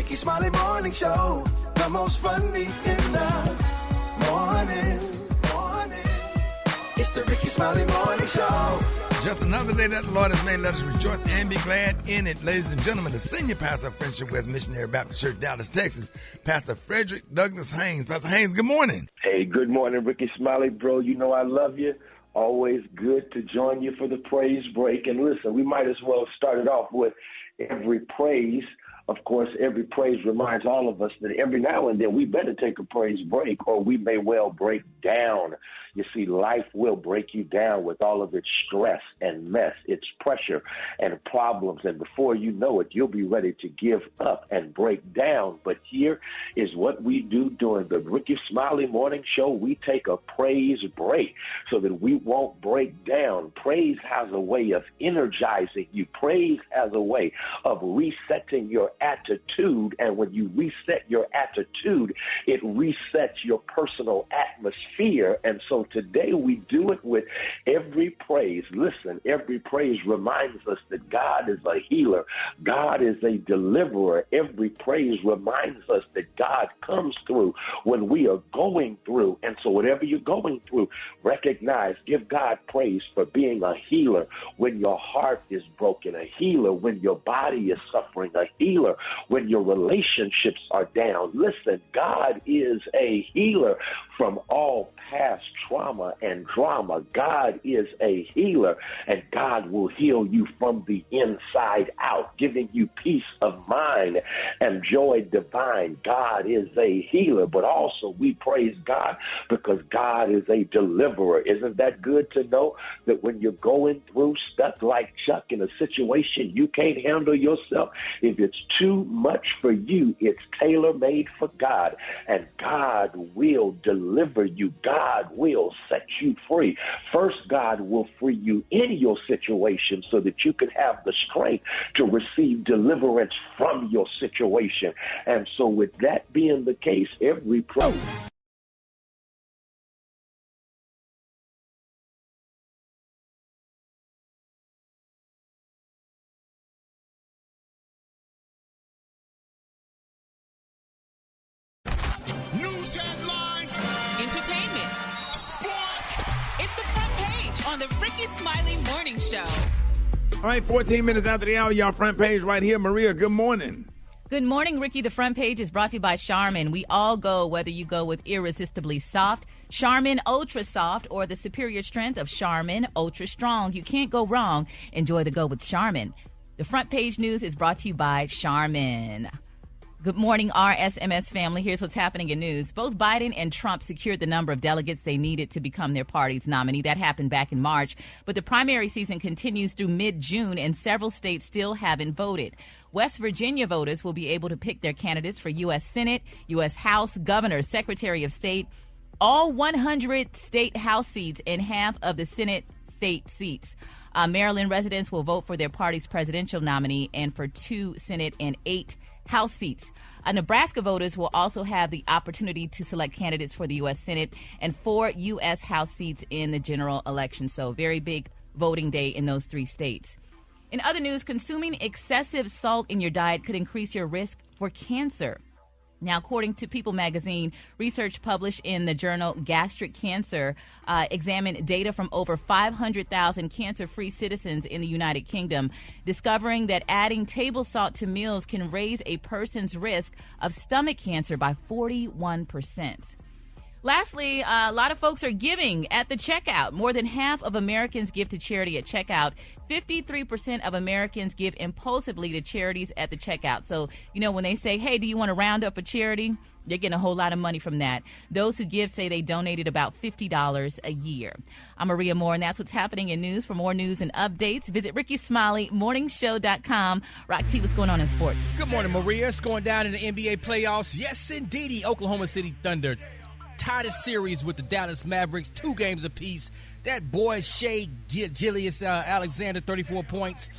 Rickey Smiley Morning Show, the most funny in the morning. It's the Rickey Smiley Morning Show. Just another day that the Lord has made. Let us rejoice and be glad in it. Ladies and gentlemen, the senior pastor of Friendship West Missionary Baptist Church, Dallas, Texas, Pastor Frederick Douglass Haynes. Pastor Haynes, good morning. Hey, good morning, Rickey Smiley, bro. You know I love you. Always good to join you for the praise break. And listen, we might as well start it off with every praise. Of course, every praise reminds all of us that every now and then we better take a praise break or we may well break down. You see, life will break you down with all of its stress and mess, its pressure and problems. And before you know it, you'll be ready to give up and break down. But here is what we do during the Rickey Smiley Morning Show. We take a praise break so that we won't break down. Praise has a way of energizing you. Praise has a way of resetting your attitude. And when you reset your attitude, it resets your personal atmosphere. And so today we do it with every praise. Listen, every praise reminds us that God is a healer. God is a deliverer. Every praise reminds us that God comes through when we are going through. And so whatever you're going through, recognize, give God praise for being a healer when your heart is broken, a healer when your body is suffering, a healer when your relationships are down. Listen, God is a healer from all past trauma and drama. God is a healer, and God will heal you from the inside out, giving you peace of mind and joy divine. God is a healer, but also we praise God because God is a deliverer. Isn't that good to know that when you're going through stuff like Chuck in a situation you can't handle yourself, if it's too much for you, it's tailor-made for God, and God will deliver you. God will set you free. First, God will free you in your situation so that you can have the strength to receive deliverance from your situation. And so with that being the case, every praise. News headlines, entertainment, sports. It's the front page on the Rickey Smiley Morning Show. All right, 14 minutes after the hour, y'all front page right here. Maria, good morning. Good morning, Ricky. The front page is brought to you by Charmin. We all go, whether you go with Irresistibly Soft, Charmin Ultra Soft, or the superior strength of Charmin Ultra Strong. You can't go wrong. Enjoy the go with Charmin. The front page news is brought to you by Charmin. Good morning, RSMS family. Here's what's happening in news. Both Biden and Trump secured the number of delegates they needed to become their party's nominee. That happened back in March. But the primary season continues through mid-June, and several states still haven't voted. West Virginia voters will be able to pick their candidates for U.S. Senate, U.S. House, Governor, Secretary of State, all 100 state House seats, and half of the Senate state seats. Maryland residents will vote for their party's presidential nominee and for 2 Senate and 8 House seats. Nebraska voters will also have the opportunity to select candidates for the U.S. Senate and 4 U.S. House seats in the general election. So very big voting day in those 3 states. In other news, consuming excessive salt in your diet could increase your risk for cancer. Now, according to People magazine, research published in the journal Gastric Cancer examined data from over 500,000 cancer-free citizens in the United Kingdom, discovering that adding table salt to meals can raise a person's risk of stomach cancer by 41%. Lastly, a lot of folks are giving at the checkout. More than half of Americans give to charity at checkout. 53% of Americans give impulsively to charities at the checkout. So, you know, when they say, hey, do you want to round up a charity? They're getting a whole lot of money from that. Those who give say they donated about $50 a year. I'm Maria Moore, and that's what's happening in news. For more news and updates, visit RickeySmileyMorningShow.com. Rock T, what's going on in sports? Good morning, Maria. It's going down in the NBA playoffs. Yes, indeedy. Oklahoma City Thunder tied a series with the Dallas Mavericks, 2 games apiece. That boy Shai Gilgeous-Alexander, 34 points.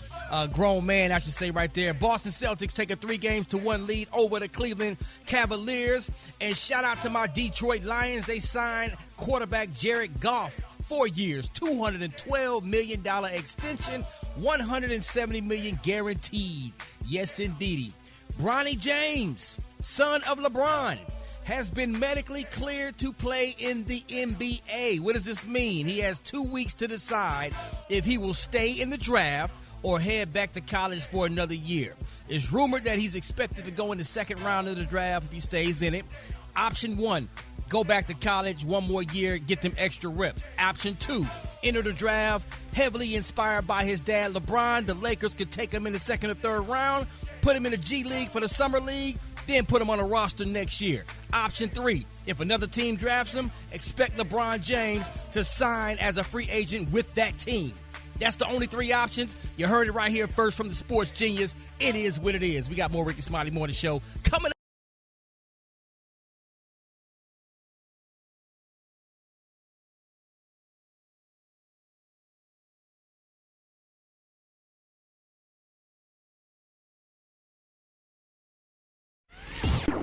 Grown man, I should say, right there. Boston Celtics take a 3-1 lead over the Cleveland Cavaliers. And shout out to my Detroit Lions. They signed quarterback Jared Goff, 4 years, $212 million extension, $170 million guaranteed. Yes, indeedy. Bronny James, son of LeBron, has been medically cleared to play in the NBA. What does this mean? He has 2 weeks to decide if he will stay in the draft or head back to college for another year. It's rumored that he's expected to go in the second round of the draft if he stays in it. Option 1, go back to college 1 more year, get them extra reps. Option 2, enter the draft. Heavily inspired by his dad, LeBron, the Lakers could take him in the second or third round, put him in the G League for the Summer League, then put him on a roster next year. Option 3, if another team drafts him, expect LeBron James to sign as a free agent with that team. That's the only 3 options. You heard it right here first from the sports genius. It is what it is. We got more Rickey Smiley Morning Show coming up.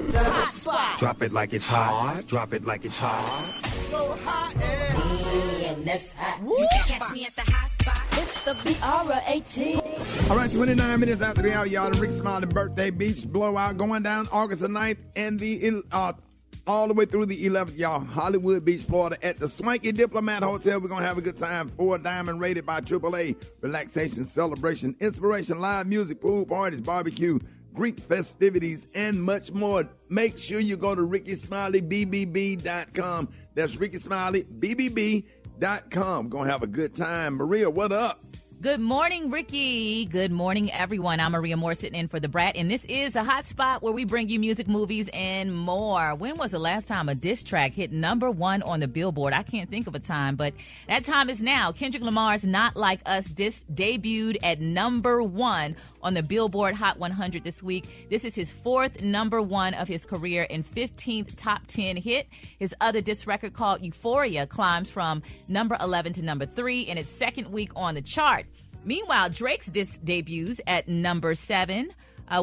The hot spot. Drop it like it's hot. Drop it like it's hot. So hot and that's hot. You can catch me at the hot spot. It's the BR18. All right, 29 minutes after the hour, y'all. The Rickey Smiley birthday beach blowout going down August the 9th and the all the way through the 11th, y'all. Hollywood Beach, Florida, at the Swanky Diplomat Hotel. We're gonna have a good time. 4 diamond rated by AAA. Relaxation, celebration, inspiration, live music, pool parties, barbecue, Greek festivities, and much more. Make sure you go to RickySmileyBBB.com. That's RickySmileyBBB.com. Gonna have a good time. Maria, what up? Good morning, Ricky. Good morning, everyone. I'm Maria Moore sitting in for the Brat, and this is a hot spot where we bring you music, movies, and more. When was the last time a diss track hit #1 on the Billboard? I can't think of a time, but that time is now. Kendrick Lamar's Not Like Us diss debuted at #1 on the Billboard Hot 100 this week. This is his 4th #1 of his career and 15th top 10 hit. His other diss record called Euphoria climbs from #11 to #3 in its 2nd week on the chart. Meanwhile, Drake's diss debuts at #7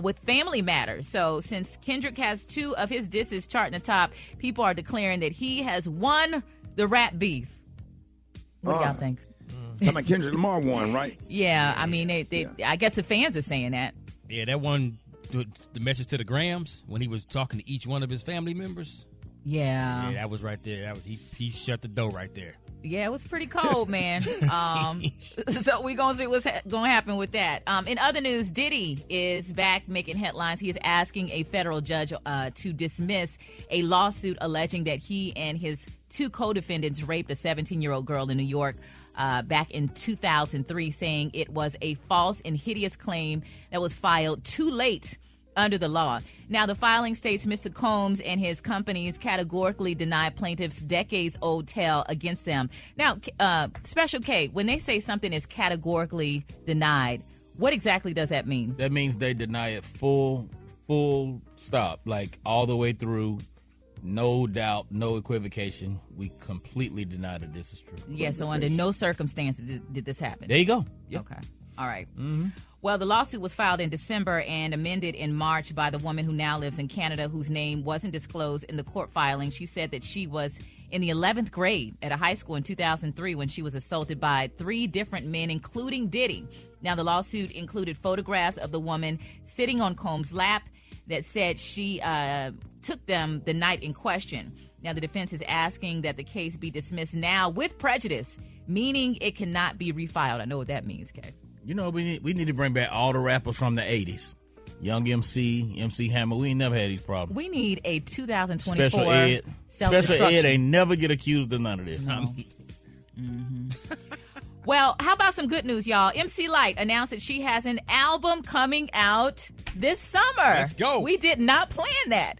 with Family Matters. So since Kendrick has 2 of his disses charting the top, people are declaring that he has won the rap beef. What do y'all think? Talking about Kendrick Lamar won, right? Yeah, I mean, I guess the fans are saying that. Yeah, that one, the message to the Grams when he was talking to each one of his family members. Yeah. Yeah, that was right there. He shut the door right there. Yeah, it was pretty cold, man. So we're going to see what's going to happen with that. In other news, Diddy is back making headlines. He is asking a federal judge to dismiss a lawsuit alleging that he and his 2 co-defendants raped a 17-year-old girl in New York back in 2003, saying it was a false and hideous claim that was filed too late under the law. Now, the filing states Mr. Combs and his companies categorically deny plaintiffs' decades-old tale against them. Now, Special K, when they say something is categorically denied, what exactly does that mean? That means they deny it full stop, like all the way through, no doubt, no equivocation. We completely deny that this is true. Yeah, so under no circumstances did this happen. There you go. Yep. Okay. All right. Mm-hmm. Well, the lawsuit was filed in December and amended in March by the woman who now lives in Canada, whose name wasn't disclosed in the court filing. She said that she was in the 11th grade at a high school in 2003 when she was assaulted by 3 different men, including Diddy. Now, the lawsuit included photographs of the woman sitting on Combs' lap that said she took them the night in question. Now, the defense is asking that the case be dismissed now with prejudice, meaning it cannot be refiled. I know what that means, Kay. You know, we need to bring back all the rappers from the 80s. Young MC, MC Hammer. We ain't never had these problems. We need a 2024 Special Ed. Special Ed ain't never get accused of none of this. No. Mm-hmm. Well, how about some good news, y'all? MC Lyte announced that she has an album coming out this summer. Let's go. We did not plan that.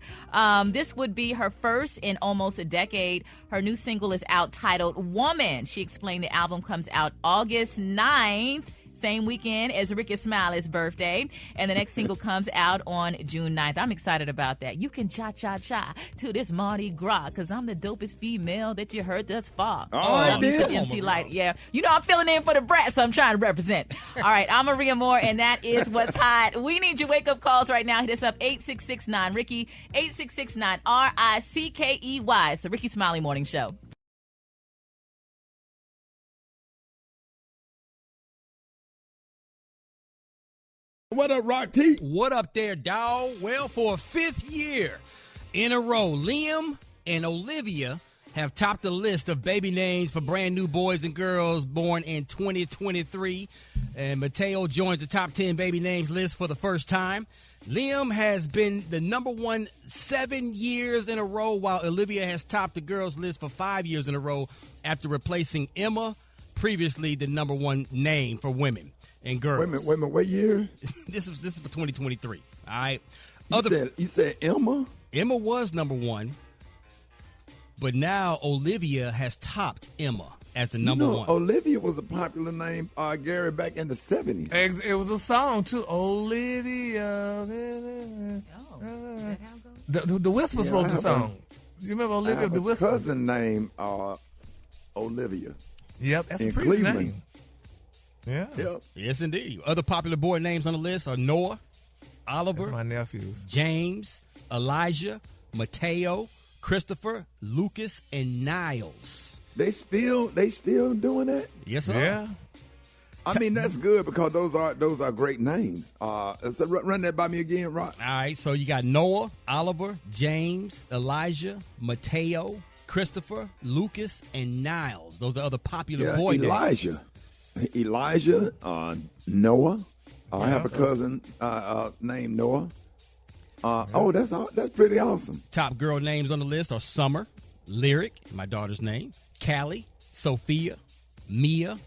This would be her first in almost a decade. Her new single is out titled Woman. She explained the album comes out August 9th. Same weekend as Rickey Smiley's birthday. And the next single comes out on June 9th. I'm excited about that. You can cha-cha-cha to this Mardi Gras because I'm the dopest female that you heard thus far. Oh, MC Lyte. Yeah. You know, I'm filling in for the brat, so I'm trying to represent. All right. I'm Maria Moore, and that is what's hot. We need your wake-up calls right now. Hit us up 8669-RICKY, 8669-RICKEY. It's the Rickey Smiley Morning Show. What up, Rock T? What up there, dawg? Well, for a 5th year in a row, Liam and Olivia have topped the list of baby names for brand new boys and girls born in 2023. And Mateo joins the top 10 baby names list for the first time. Liam has been the number one 7 years in a row, while Olivia has topped the girls list for 5 years in a row after replacing Emma, previously the number one name for women and girls. Wait a minute, what year? This is for 2023. All right. You said Emma? Emma was number one, but now Olivia has topped Emma as the number one. Olivia was a popular name, Gary, back in the 70s. It was a song, too. Olivia. Oh, is that how it goes? The Whispers wrote the song. You remember Olivia? I have The a Whispers? cousin named Olivia. Yep, that's in a pretty Cleveland. name. Yeah. Yep. Yes, indeed. Other popular boy names on the list are Noah, Oliver, That's my nephews. James, Elijah, Mateo, Christopher, Lucas, and Niles. They still doing that? Yes, sir. Yeah. I mean, that's good because those are great names. So run that by me again, Rock. All right, so you got Noah, Oliver, James, Elijah, Mateo, Christopher, Lucas, and Niles. Those are other popular boy names. Elijah, Noah. I have a cousin named Noah. That's pretty awesome. Top girl names on the list are Summer, Lyric, my daughter's name, Callie, Sophia, Mia,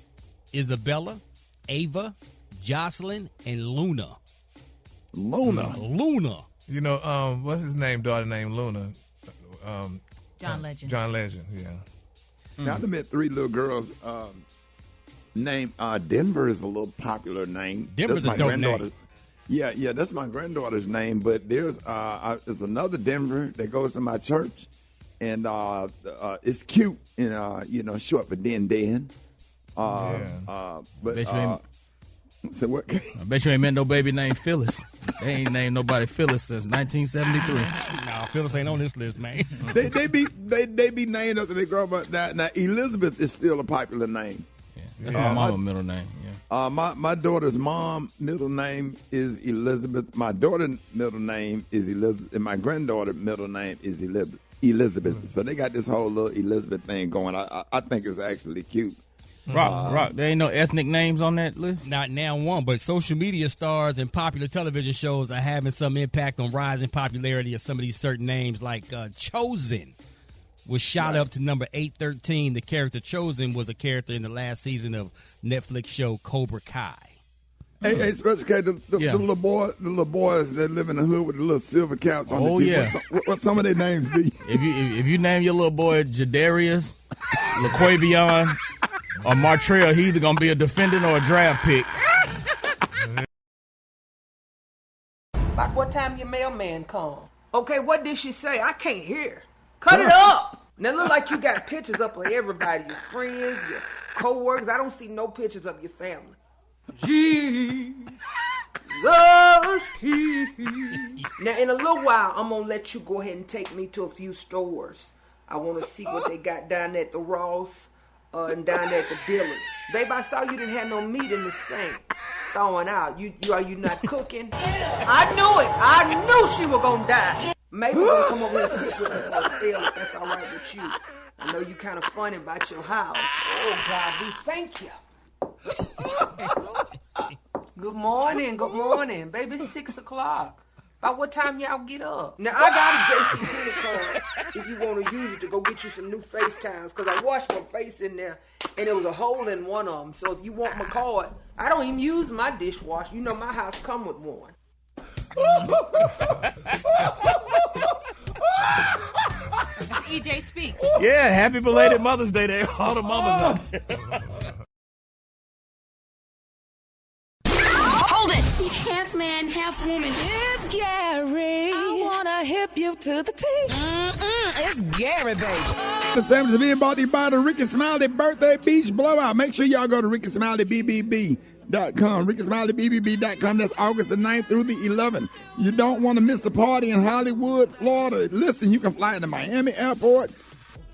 Isabella, Ava, Jocelyn, and Luna. Luna. You know, what's his name? Daughter named Luna. John Legend. John Legend, yeah. Now, I met 3 little girls named Denver is a little popular name. Denver's a dope name. Yeah, that's my granddaughter's name. But there's another Denver that goes to my church, and it's cute and short for Den. So what? I bet you ain't met no baby named Phyllis. They ain't named nobody Phyllis since 1973. Nah, Phyllis ain't on this list, man. they be named after they grow up. Now Elizabeth is still a popular name. Yeah, that's my mama's middle name. Yeah. My daughter's mom middle name is Elizabeth. My daughter's middle name is Elizabeth, and my granddaughter's middle name is Elizabeth. So they got this whole little Elizabeth thing going. I think it's actually cute. Rock, there ain't no ethnic names on that list? Not now one, but social media stars and popular television shows are having some impact on rising popularity of some of these certain names, like Chosen was shot up to number 813. The character Chosen was a character in the last season of Netflix show Cobra Kai. Hey, Special K, the little boys that live in the hood with the little silver caps on the teeth. What some of their names be? If you name your little boy Jadarius, LaQuavion, or Martrell, he either gonna be a defendant or a draft pick. About what time your mailman come? Okay, what did she say? I can't hear. Cut it up! Now look like you got pictures up of everybody, your friends, your co-workers. I don't see no pictures of your family. Jesus keep. Now in a little while, I'm gonna let you go ahead and take me to a few stores. I want to see what they got down at the Ross and down there at the Dillard's. Babe, I saw you didn't have no meat in the sink. Thawing out. Are you not cooking? I knew it. I knew she was gonna die. Maybe we'll come over here and sit with me for a spell if that's all right with you. I know you kind of funny about your house. Oh God, we thank you. Good morning. Baby, it's 6 o'clock. By what time y'all get up? Now, I got a JC Penney card if you want to use it to go get you some new FaceTimes, because I washed my face in there, and there was a hole in one of them. So if you want my card, I don't even use my dishwasher. You know my house come with one. EJ speaks. Yeah, happy belated Mother's Day to all the mamas out there. Hold it. Half man, half woman. It's Gary. I wanna hip you to the T. It's Gary, baby. The same as being brought to you by the Rickey Smiley Birthday Beach Blowout. Make sure y'all go to RickySmileyBBB.com. RickySmileyBBB.com. That's August the 9th through the 11th. You don't want to miss a party in Hollywood, Florida. Listen, you can fly into Miami Airport.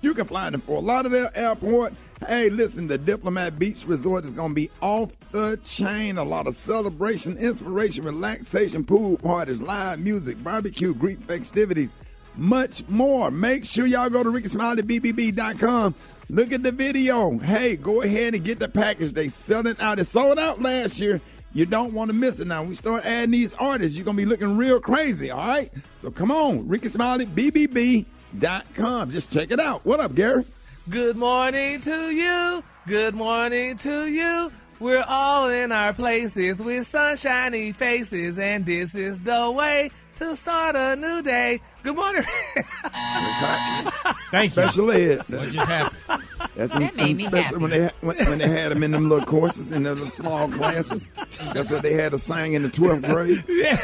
You can fly into Fort Lauderdale Airport. Hey, listen, the Diplomat Beach Resort is going to be off the chain. A lot of celebration, inspiration, relaxation, pool parties, live music, barbecue, Greek festivities, much more. Make sure y'all go to RickySmileyBBB.com. Look at the video. Hey, go ahead and get the package. They sell it out. It sold out last year. You don't want to miss it now. We start adding these artists. You're going to be looking real crazy, all right? So come on, RickySmileyBBB.com. Just check it out. What up, Gary? Good morning to you. Good morning to you. We're all in our places with sunshiny faces, and this is the way to start a new day. Good morning. Thank Special ed. What just happened? That made me happy. When they had them in them little courses, in the little small classes. That's what they had to sing in the 12th grade. Yeah.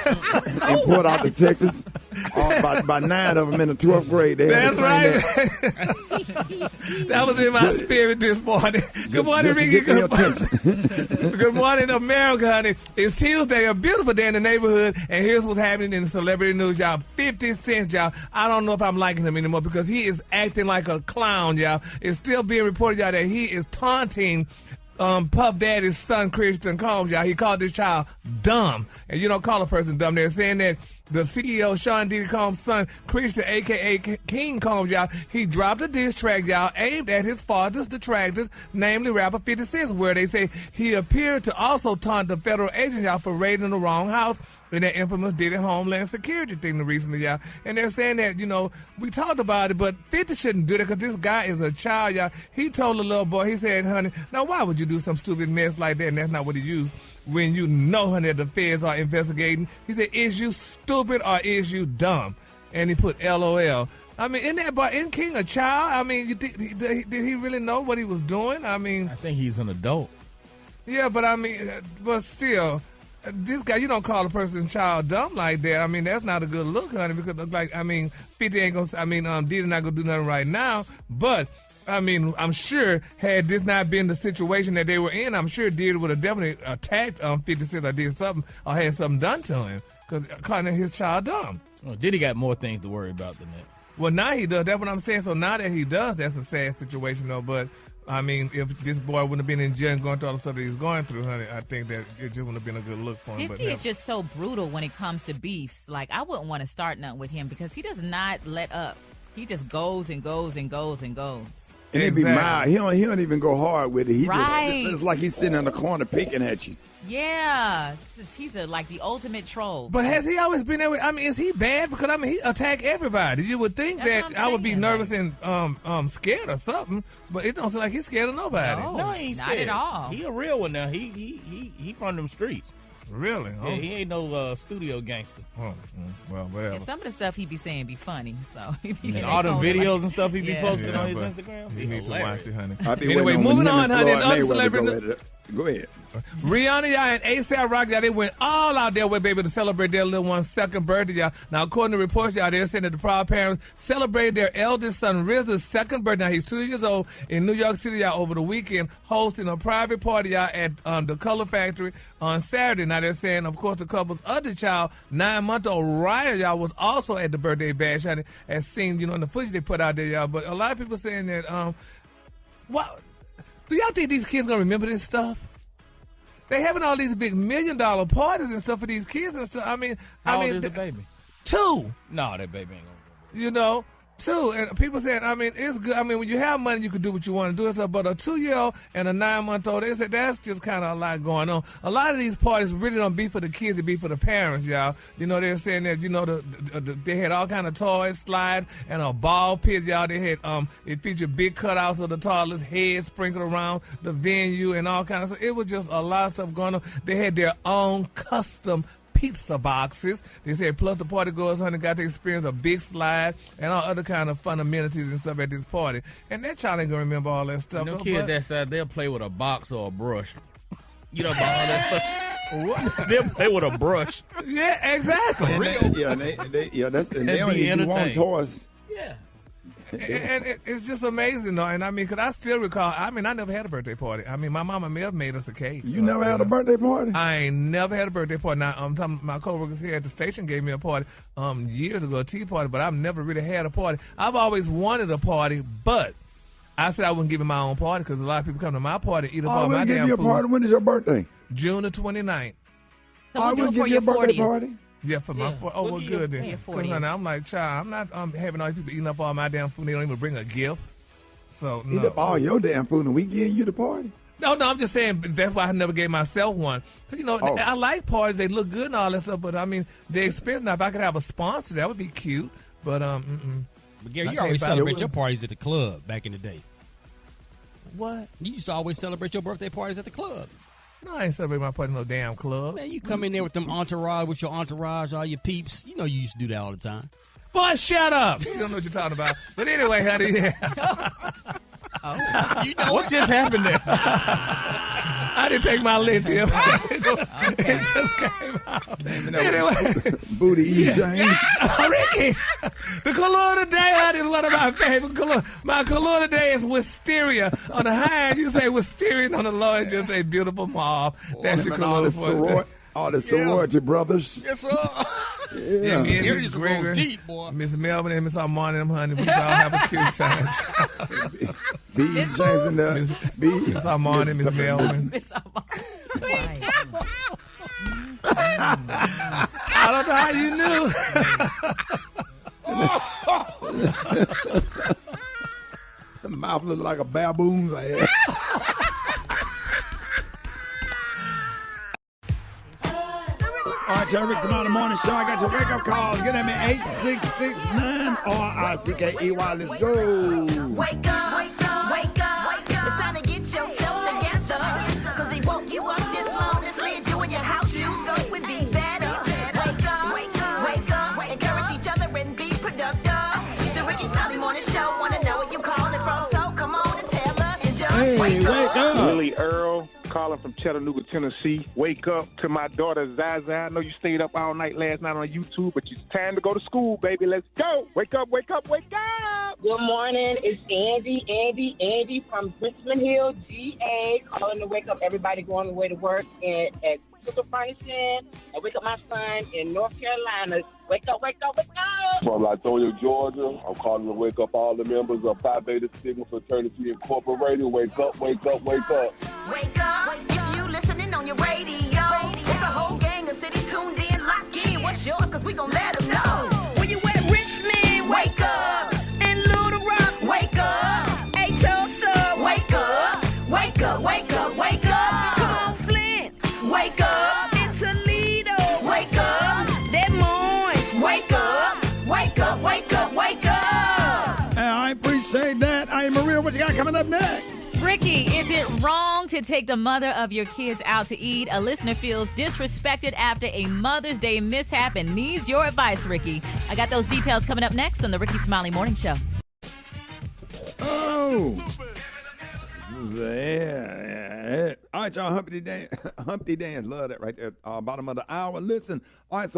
And poured out to Texas. By 9 of them in the 12th grade. They had That's right. That was in my spirit this morning. Good morning, Ricky. Good morning, America, honey. It's Tuesday, a beautiful day in the neighborhood, and here's what's happening in the celebrity news, y'all. 50 Cent, y'all. I don't know if I'm liking him anymore because he is acting like a clown, y'all. It's still being reported, y'all, that he is taunting Puff Daddy's son, Christian Combs, y'all. He called this child dumb. And you don't call a person dumb. They're saying that the CEO, Sean Diddy Combs' son, Christian, a.k.a. King Combs, y'all, he dropped a diss track, y'all, aimed at his father's detractors, namely rapper 50 Cent, where they say he appeared to also taunt the federal agent, y'all, for raiding the wrong house in that infamous Diddy Homeland Security thing recently, y'all. And they're saying that, you know, we talked about it, but 50 shouldn't do that because this guy is a child, y'all. He told the little boy, he said, honey, now why would you do some stupid mess like that? And that's not what he used. When you know, honey, that the feds are investigating. He said, is you stupid or is you dumb? And he put LOL. I mean, isn't King a child? I mean, did he really know what he was doing? I mean, I think he's an adult. Yeah, but I mean, but still, this guy, you don't call a person child dumb like that. I mean, that's not a good look, honey, because like, I mean, 50 ain't gonna, I mean, Diddy not gonna do nothing right now, but I mean, I'm sure had this not been the situation that they were in, I'm sure Diddy would have definitely attacked 50 Cent or did something or had something done to him because calling his child dumb. Well, Diddy got more things to worry about than that. Well, now he does. That's what I'm saying. So now that he does, that's a sad situation, though. But I mean, if this boy wouldn't have been in jail and going through all the stuff that he's going through, honey, I think that it just wouldn't have been a good look for him. 50 is just so brutal when it comes to beefs. Like, I wouldn't want to start nothing with him because he does not let up. He just goes and goes and goes and goes. And it'd be mild. He don't even go hard with it. He right. just, it's like he's sitting in the corner peeking at you. Yeah. He's like the ultimate troll. But has he always been there? I mean, is he bad? Because, I mean, he attack everybody. You would think that I would be nervous and scared or something, but it don't seem like he's scared of nobody. No, he ain't not scared. at all. He a real one now. He from them streets. Really? Yeah, he ain't no studio gangster. Oh, well, whatever. And some of the stuff he be saying be funny. So and all the videos and stuff he be posting on his but Instagram. You need to watch it, honey. Anyway, moving on, honey. Other celebrities. Go ahead. Rihanna, y'all, and A$AP Rocky, y'all, they went all out their way, baby, to celebrate their little one's second birthday, y'all. Now, according to reports, y'all, they're saying that the proud parents celebrated their eldest son, RZA's second birthday. Now, he's 2 years old in New York City, y'all, over the weekend, hosting a private party, y'all, at the Color Factory on Saturday. Now, they're saying, of course, the couple's other child, 9-month-old Raya, y'all, was also at the birthday bash, honey, as seen, you know, in the footage they put out there, y'all. But a lot of people saying that, what? Do y'all think these kids gonna remember this stuff? They having all these big $1 million parties and stuff for these kids and stuff. How old is the baby? 2. No, that baby ain't gonna. You know, 2. And people saying, I mean, it's good. I mean, when you have money, you can do what you want to do and stuff. But a 2-year-old and a 9-month-old, they said that's just kind of a lot going on. A lot of these parties really don't be for the kids; they be for the parents, y'all. You know, they're saying that, you know, they had all kind of toys, slides, and a ball pit, y'all. They had it featured big cutouts of the toddlers' heads sprinkled around the venue and all kind of stuff. It was just a lot of stuff going on. They had their own custom pizza boxes. They said, plus the party goers, honey, got to experience a big slide and all other kind of fun amenities and stuff at this party. And that child ain't gonna remember all that stuff. You know, kids that side, they'll play with a box or a brush. You know about all that stuff. What? They'll play with a brush. Yeah, exactly. They don't even want toys. Yeah. And it's just amazing, though. And I mean, because I still recall, I mean, I never had a birthday party. I mean, my mama may have made us a cake. You never had a birthday party? I ain't never had a birthday party. Now, my coworkers here at the station gave me a party years ago, a tea party, but I've never really had a party. I've always wanted a party, but I said I wouldn't give him my own party because a lot of people come to my party and eat up I all my will give damn you a food. party. When is your birthday? June the 29th. So I we'll do will it give for you your a birthday 40th. party. Yeah, for my oh, well, good then. your Because 40th. I'm like, child, I'm not having all these people eating up all my damn food. They don't even bring a gift. So, Eat up all your damn food and we give you the party. No, I'm just saying that's why I never gave myself one. You know, I like parties. They look good and all that stuff, but, I mean, they're expensive. Now, if I could have a sponsor, that would be cute. But, But Gary, you always celebrate your parties at the club back in the day. What? You used to always celebrate your birthday parties at the club. No, I ain't celebrating my party in no damn club. Man, you come in there with them entourage, with your entourage, all your peeps. You know you used to do that all the time. Boy, shut up. You don't know what you're talking about. But anyway, honey, You know What just happened there? I didn't take my lithium. It just came out. Anyway. Booty E. James. Ricky, the color today, honey, is one of my favorite color. My color today is wisteria. On the high end, you say wisteria, and on the low end, just say beautiful mauve. That's your color for today. All the sorority brothers. Yes, sir. Yeah. Miss Gregory, deep, boy. Miss Melvin, and Miss Armani, them honey. We all have a cute time. B. James and the B. Miss Armani, Miss Melvin. Miss Armani. I don't know how you knew. The mouth look like a baboon's head. All right, y'all, Rickey Smiley Morning Show. I got your wake-up calls. Get at me, 866-9-RICKEY. Let's go. Wake up, wake up, wake up. It's time to get yourself together. Cause they woke you up this morning, slid you in your house shoes, so it would be better. Wake up, wake up, wake up. Encourage each other and be productive. The Rickey Smiley Morning Show, wanna know where you calling from, so come on and tell us and just wake up. Willie Earl calling from Chattanooga, Tennessee. Wake up to my daughter Zaza. I know you stayed up all night last night on YouTube, but it's time to go to school, baby. Let's go. Wake up, wake up, wake up. Good morning. It's Andy from Richmond Hill, GA, calling to wake up everybody going the way to work at Super Furnishing, and wake up my son in North Carolina. Wake up, wake up, wake up. From Toya, Georgia, I'm calling to wake up all the members of Phi Beta Sigma Fraternity Incorporated. Wake up, wake up, wake up. Wake up, if you listening on your radio. It's a whole gang of cities tuned in, lock in. What's yours? Cause we gon' let them know. When you at Richmond, wake up. And Little Rock, wake up. Hey, Tulsa, wake up. Wake up, wake up, wake up. Come on, Flint, wake up. In Toledo, wake up. Des Moines, wake up. Wake up, wake up, wake up. Hey, I appreciate that. Hey, Maria, what you got coming up next? Ricky, is it wrong to take the mother of your kids out to eat? A listener feels disrespected after a Mother's Day mishap and needs your advice, Ricky. I got those details coming up next on the Rickey Smiley Morning Show. Oh. Yeah. All right, y'all, Humpty Dance. Love that right there. Bottom of the hour. Listen. All right,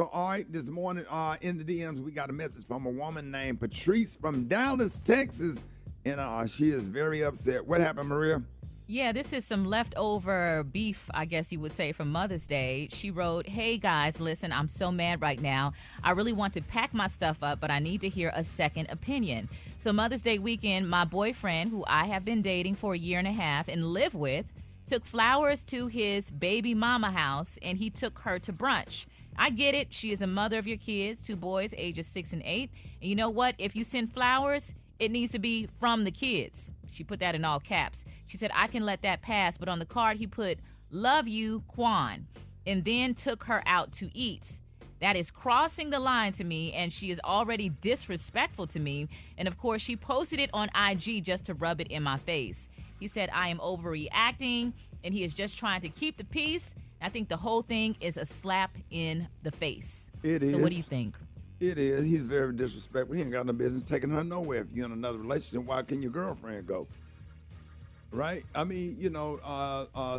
this morning in the DMs, we got a message from a woman named Patrice from Dallas, Texas. And she is very upset. What happened, Maria? Yeah, this is some leftover beef, I guess you would say, from Mother's Day. She wrote, "Hey, guys, listen, I'm so mad right now. I really want to pack my stuff up, but I need to hear a second opinion. So Mother's Day weekend, my boyfriend, who I have been dating for a year and a half and live with, took flowers to his baby mama house, and he took her to brunch. I get it. She is a mother of your kids, 2 boys, ages 6 and 8. And you know what? If you send flowers, it needs to be from the kids." She put that in all caps. She said, "I can let that pass," but on the card he put, "Love you, Quan," and then took her out to eat. That is crossing the line to me, and she is already disrespectful to me. And of course, she posted it on IG just to rub it in my face. He said, "I am overreacting," and he is just trying to keep the peace. I think the whole thing is a slap in the face. It is. So what do you think? It is. He's very disrespectful. He ain't got no business taking her nowhere. If you're in another relationship, why can your girlfriend go? Right? I mean,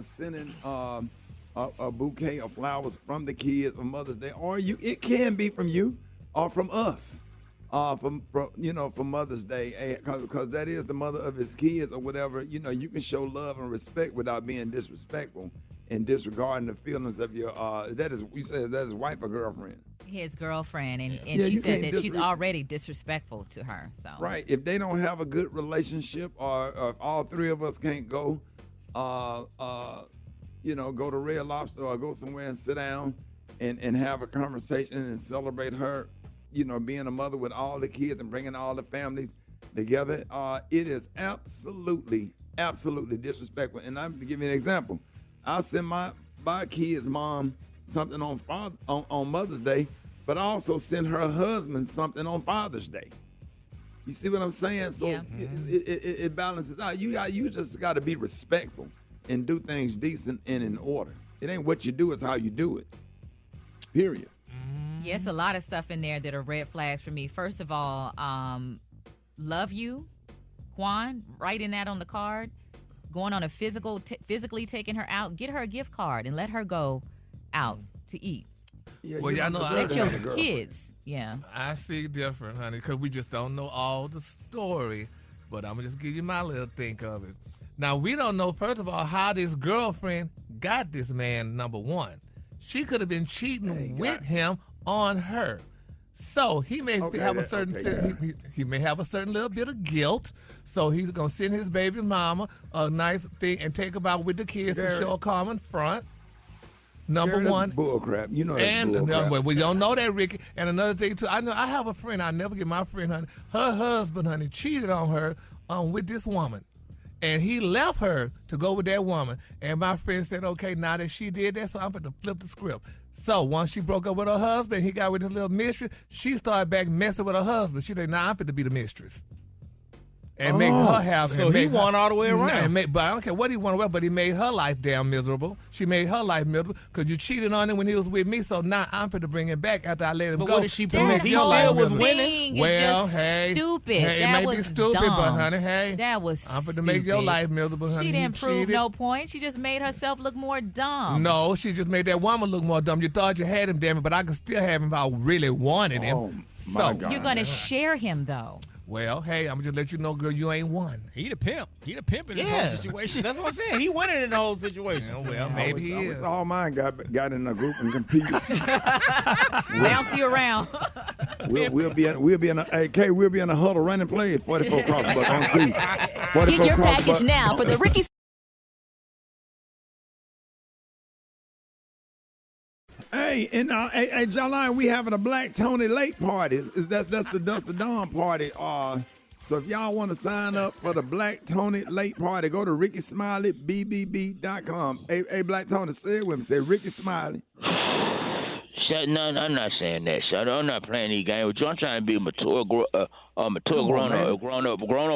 sending a bouquet of flowers from the kids on Mother's Day, or it can be from you or from us. for Mother's Day, because that is the mother of his kids or whatever. You know, you can show love and respect without being disrespectful and disregarding the feelings of your. You said that is wife or girlfriend. His girlfriend, and she said that she's already disrespectful to her. So right, if they don't have a good relationship, or if all three of us can't go, go to Red Lobster or go somewhere and sit down and have a conversation and celebrate her, being a mother with all the kids and bringing all the families together. It is absolutely disrespectful. And I'm going to give you an example. I send my kid's mom something on Mother's Day, but I also send her husband something on Father's Day. You see what I'm saying? So it balances out. You just got to be respectful and do things decent and in order. It ain't what you do, it's how you do it. Period. Yes, a lot of stuff in there that are red flags for me. First of all, love you, Quan, writing that on the card, going on a physically taking her out, get her a gift card and let her go out to eat. Yeah, well, y'all know let your kids. Yeah. I see different, honey, because we just don't know all the story. But I'm going to just give you my little think of it. Now, we don't know, first of all, how this girlfriend got this man, number one. She could have been cheating with him on her. So he may have a certain he may have a certain little bit of guilt. So he's going to send his baby mama a nice thing and take her out with the kids to show a common front. Number one, bull crap. You know that's bull crap. We don't know that, Ricky. And another thing too, I have a friend. I never get my friend, honey. Her husband, honey, cheated on her with this woman, and he left her to go with that woman. And my friend said, "Okay, now that she did that, so I'm going to flip the script." So once she broke up with her husband, he got with his little mistress. She started back messing with her husband. She said, "Nah, I'm going to be the mistress." And make her have. So he won all the way around. But I don't care what he won, but he made her life damn miserable. She made her life miserable because you cheated on him when he was with me. So now I'm going to bring him back after I let him go. What did she do? He still was winning. Well, hey, stupid. Hey, it may be stupid, dumb. But honey, hey, that was. I'm going to make your life miserable, honey. She didn't prove no point. She just made herself look more dumb. No, she just made that woman look more dumb. You thought you had him, damn it, but I could still have him if I really wanted him. So you're going to share him though. Well, hey, I'm going to just let you know, girl, you ain't won. He the pimp. He the pimp in this whole situation. That's what I'm saying. He winning in the whole situation. Yeah, well, maybe he is. All mine got in a group and competed. Bounce you around. We'll be in a huddle running plays. 44 crossbuck on two. Get your package now for the Rickey. Hey, and hey, John, we having a Black Tony Lake party. That's the Dust to Dawn party. So if y'all want to sign up for the Black Tony Lake party, go to RickySmileyBBB.com. Hey, Black Tony, say it with me. Say Rickey Smiley. No, I'm not saying that, son. I'm not playing these games. I'm trying to be a mature grown-up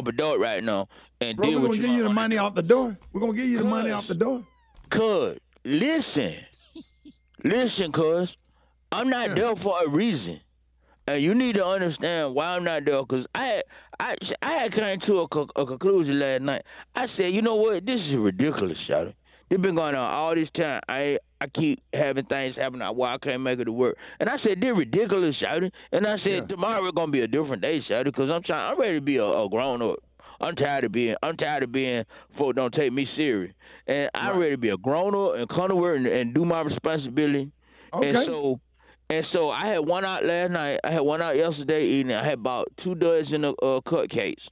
adult right now. And bro, we're going to give you the money off the door. We're going to give you the money off the door. Cuz, listen, cuz, I'm not there for a reason. And you need to understand why I'm not there, because I had come to a conclusion last night. I said, you know what? This is ridiculous, shawty. It's been going on all this time. I keep having things happen why I can't make it to work. And I said, this ridiculous, shawty. And I said, tomorrow it's gonna be a different day, shawty, because I'm ready to be a grown up. I'm tired of being folks don't take me serious. And I'm ready to be a grown up and come to work and do my responsibility. Okay. And so I had one out last night. I had one out yesterday evening. I had about 2 dozen of cupcakes.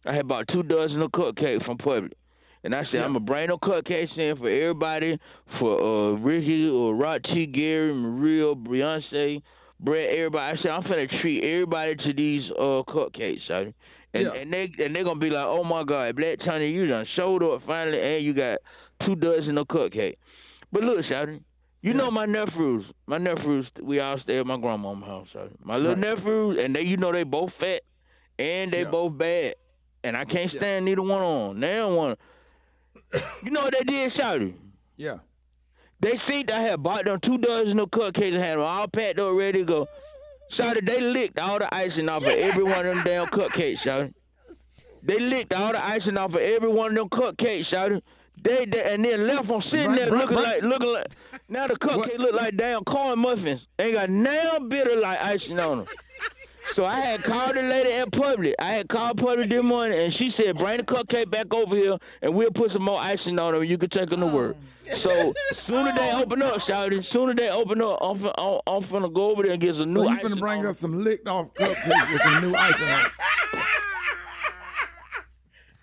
I had about 2 dozen of cupcakes from Publix. And I said, I'm going to bring no cupcakes in for everybody, for Ricky or Rod T. Gary, Maria, Beyonce, Brett, everybody. I said, I'm finna treat everybody to these cupcakes, son. And they're going to be like, oh, my God, Black Tony, you done showed up finally, and you got 2 dozen of cupcakes. But look, Shawty, you know my nephews, we all stay at my grandmama's house, Shawty. My little nephews, and they both fat, and they both bad. And I can't stand neither one on. They don't want to. You know what they did, Shawty? Yeah. They see I had bought them 2 dozen of cupcakes and had them all packed up, ready to go. Shawty, they licked all the icing off of every one of them damn cupcakes, Shawty. They licked all the icing off of every one of them cupcakes, Shawty. They and then left them sitting there looking like now the cupcake look like damn corn muffins. Ain't got now bit of like icing on them. So I had called the lady at Public. I had called Public this morning, and she said, bring the cupcake back over here, and we'll put some more icing on them, and you can take them to work. So soon as they open up, shout it, soon as they open up, I'm finna go over there and get some new icing. So you finna bring us some licked off cupcakes with some new icing on it.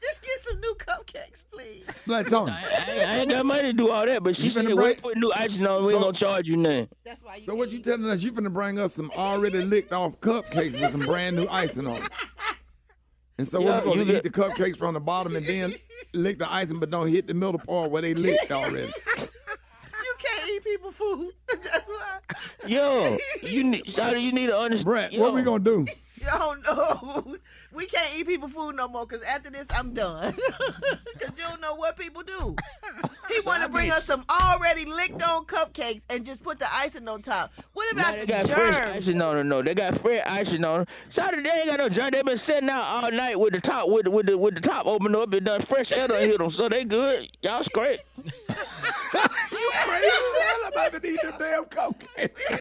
Just get some new cupcakes, please. Black Tony. I ain't got money to do all that, but she said, wait for new icing on, we ain't gonna charge you nothing. That's why you So what you telling us, you finna bring us some already licked off cupcakes with some brand new icing on it. And so we're going to eat the cupcakes from the bottom and then lick the icing, but don't hit the middle part where they licked already. You can't eat people food. That's why. Yo, you need to understand. Brett, what we going to do? Yo, no. We can't eat people food no more because after this, I'm done. Because you don't know what people do. He want to bring us some already licked on cupcakes and just put the icing on top. What about the germs? Fresh icing on them, no. They got fresh icing on them. Saturday they ain't got no germs. They been sitting out all night with the top with the top open up and done fresh air done hit them, so they good. Y'all straight. You crazy? I'm about to eat them damn cupcakes.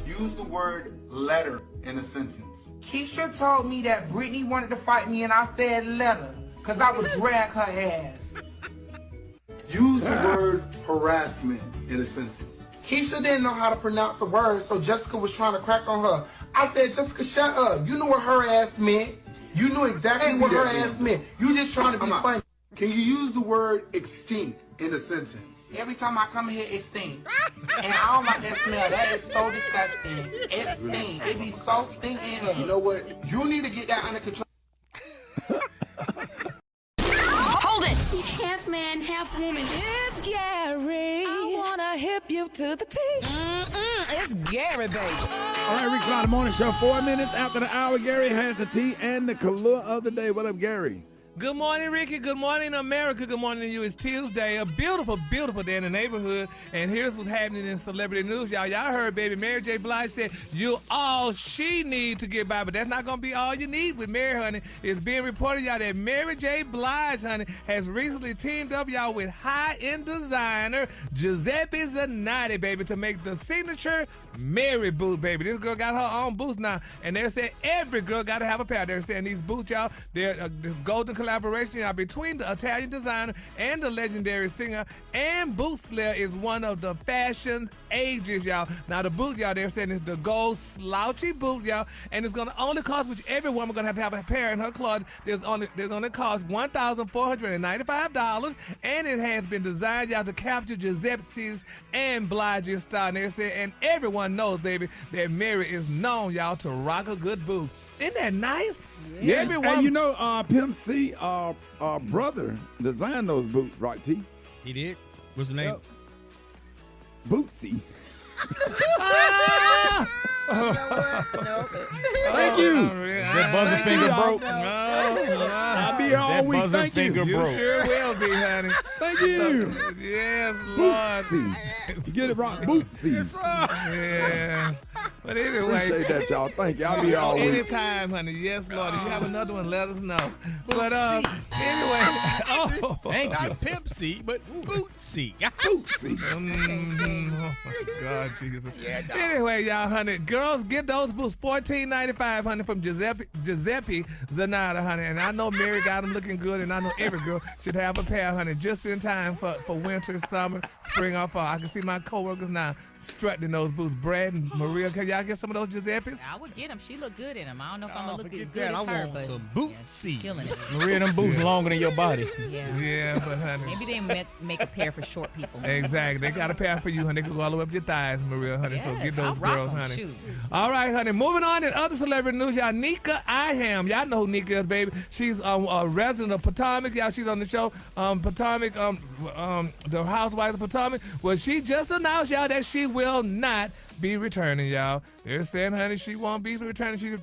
Use the word letter in a sentence. Keisha told me that Brittany wanted to fight me and I said letter, because I would drag her ass. Use the word harassment in a sentence. Keisha didn't know how to pronounce the word, so Jessica was trying to crack on her. I said, Jessica, shut up. You knew what her ass meant. You knew exactly what her ass meant. You just trying to be funny. Can you use the word extinct in a sentence? Every time I come here, it stinks. And I don't like that smell. That is so disgusting. It stinks. It be so stinking. You know what? You need to get that under control. Hold it! Half man, half woman. It's Gary. I wanna hip you to the T. It's Gary, baby. All right, Rickey Smiley Morning Show. 4 minutes after the hour, Gary has the tea and the color of the day. What up, Gary? Good morning, Ricky. Good morning, America. Good morning to you. It's Tuesday, a beautiful, beautiful day in the neighborhood. And here's what's happening in celebrity news. Y'all heard, baby, Mary J. Blige said, you all she need to get by. But that's not going to be all you need with Mary, honey. It's being reported, y'all, that Mary J. Blige, honey, has recently teamed up, y'all, with high-end designer Giuseppe Zanotti, baby, to make the signature Mary boot, baby. This girl got her own boots now. And they're saying every girl got to have a pair. They're saying these boots, y'all, they're this golden collaboration, y'all, between the Italian designer and the legendary singer, and boot slayer is one of the fashion's ages, y'all. Now the boot, y'all, they're saying it's the gold slouchy boot, y'all, and it's gonna only cost, which every woman gonna have to have a pair in her closet. They're gonna cost $1,495, and it has been designed, y'all, to capture Giuseppe's and Blige's style. And they're saying, and everyone knows, baby, that Mary is known, y'all, to rock a good boot. Isn't that nice? Yeah. And you know, Pimp C, brother designed those boots, right, T? He did? What's the name? Yep. Bootsy. Thank you. That buzzer finger broke. I'll be here all week. Thank you. You sure will be, honey. Thank you. Yes, Lord. Bootsy. Get it right. Bootsy. Yeah. But anyway. Appreciate that, y'all. Thank you. I'll be here all week. Anytime, honey. Yes, Lord. If you have another one, let us know. But anyway. Thank you. Not Pimp C, but Bootsy. Bootsy. Oh, my God, Jesus. Anyway, y'all, honey, girls, get those boots. $14.95, honey, from Giuseppe Zanotti, honey. And I know Mary got them looking good, and I know every girl should have a pair, honey, just in time for winter, summer, spring, or fall. I can see my coworkers now strutting those boots. Brad and Maria, can y'all get some of those Giuseppes? I would get them. She look good in them. I don't know if I'm going to look as good as her, want but some Bootsy. killing it. Maria, them boots longer than your body. Yeah, but honey. Maybe they make a pair for short people. Exactly. They got a pair for you, honey. They can go all the way up your thighs, Maria, honey. So get those I'll girls, rock 'em, honey. shoot. All right, honey. Moving on in other celebrity news, y'all. Nika Iham. Y'all know who Nika is, baby. She's a resident of Potomac. Y'all, she's on the show. Potomac, the Housewives of Potomac. Well, she just announced, y'all, that she will not be returning, y'all. They're saying, honey, she won't be returning. She's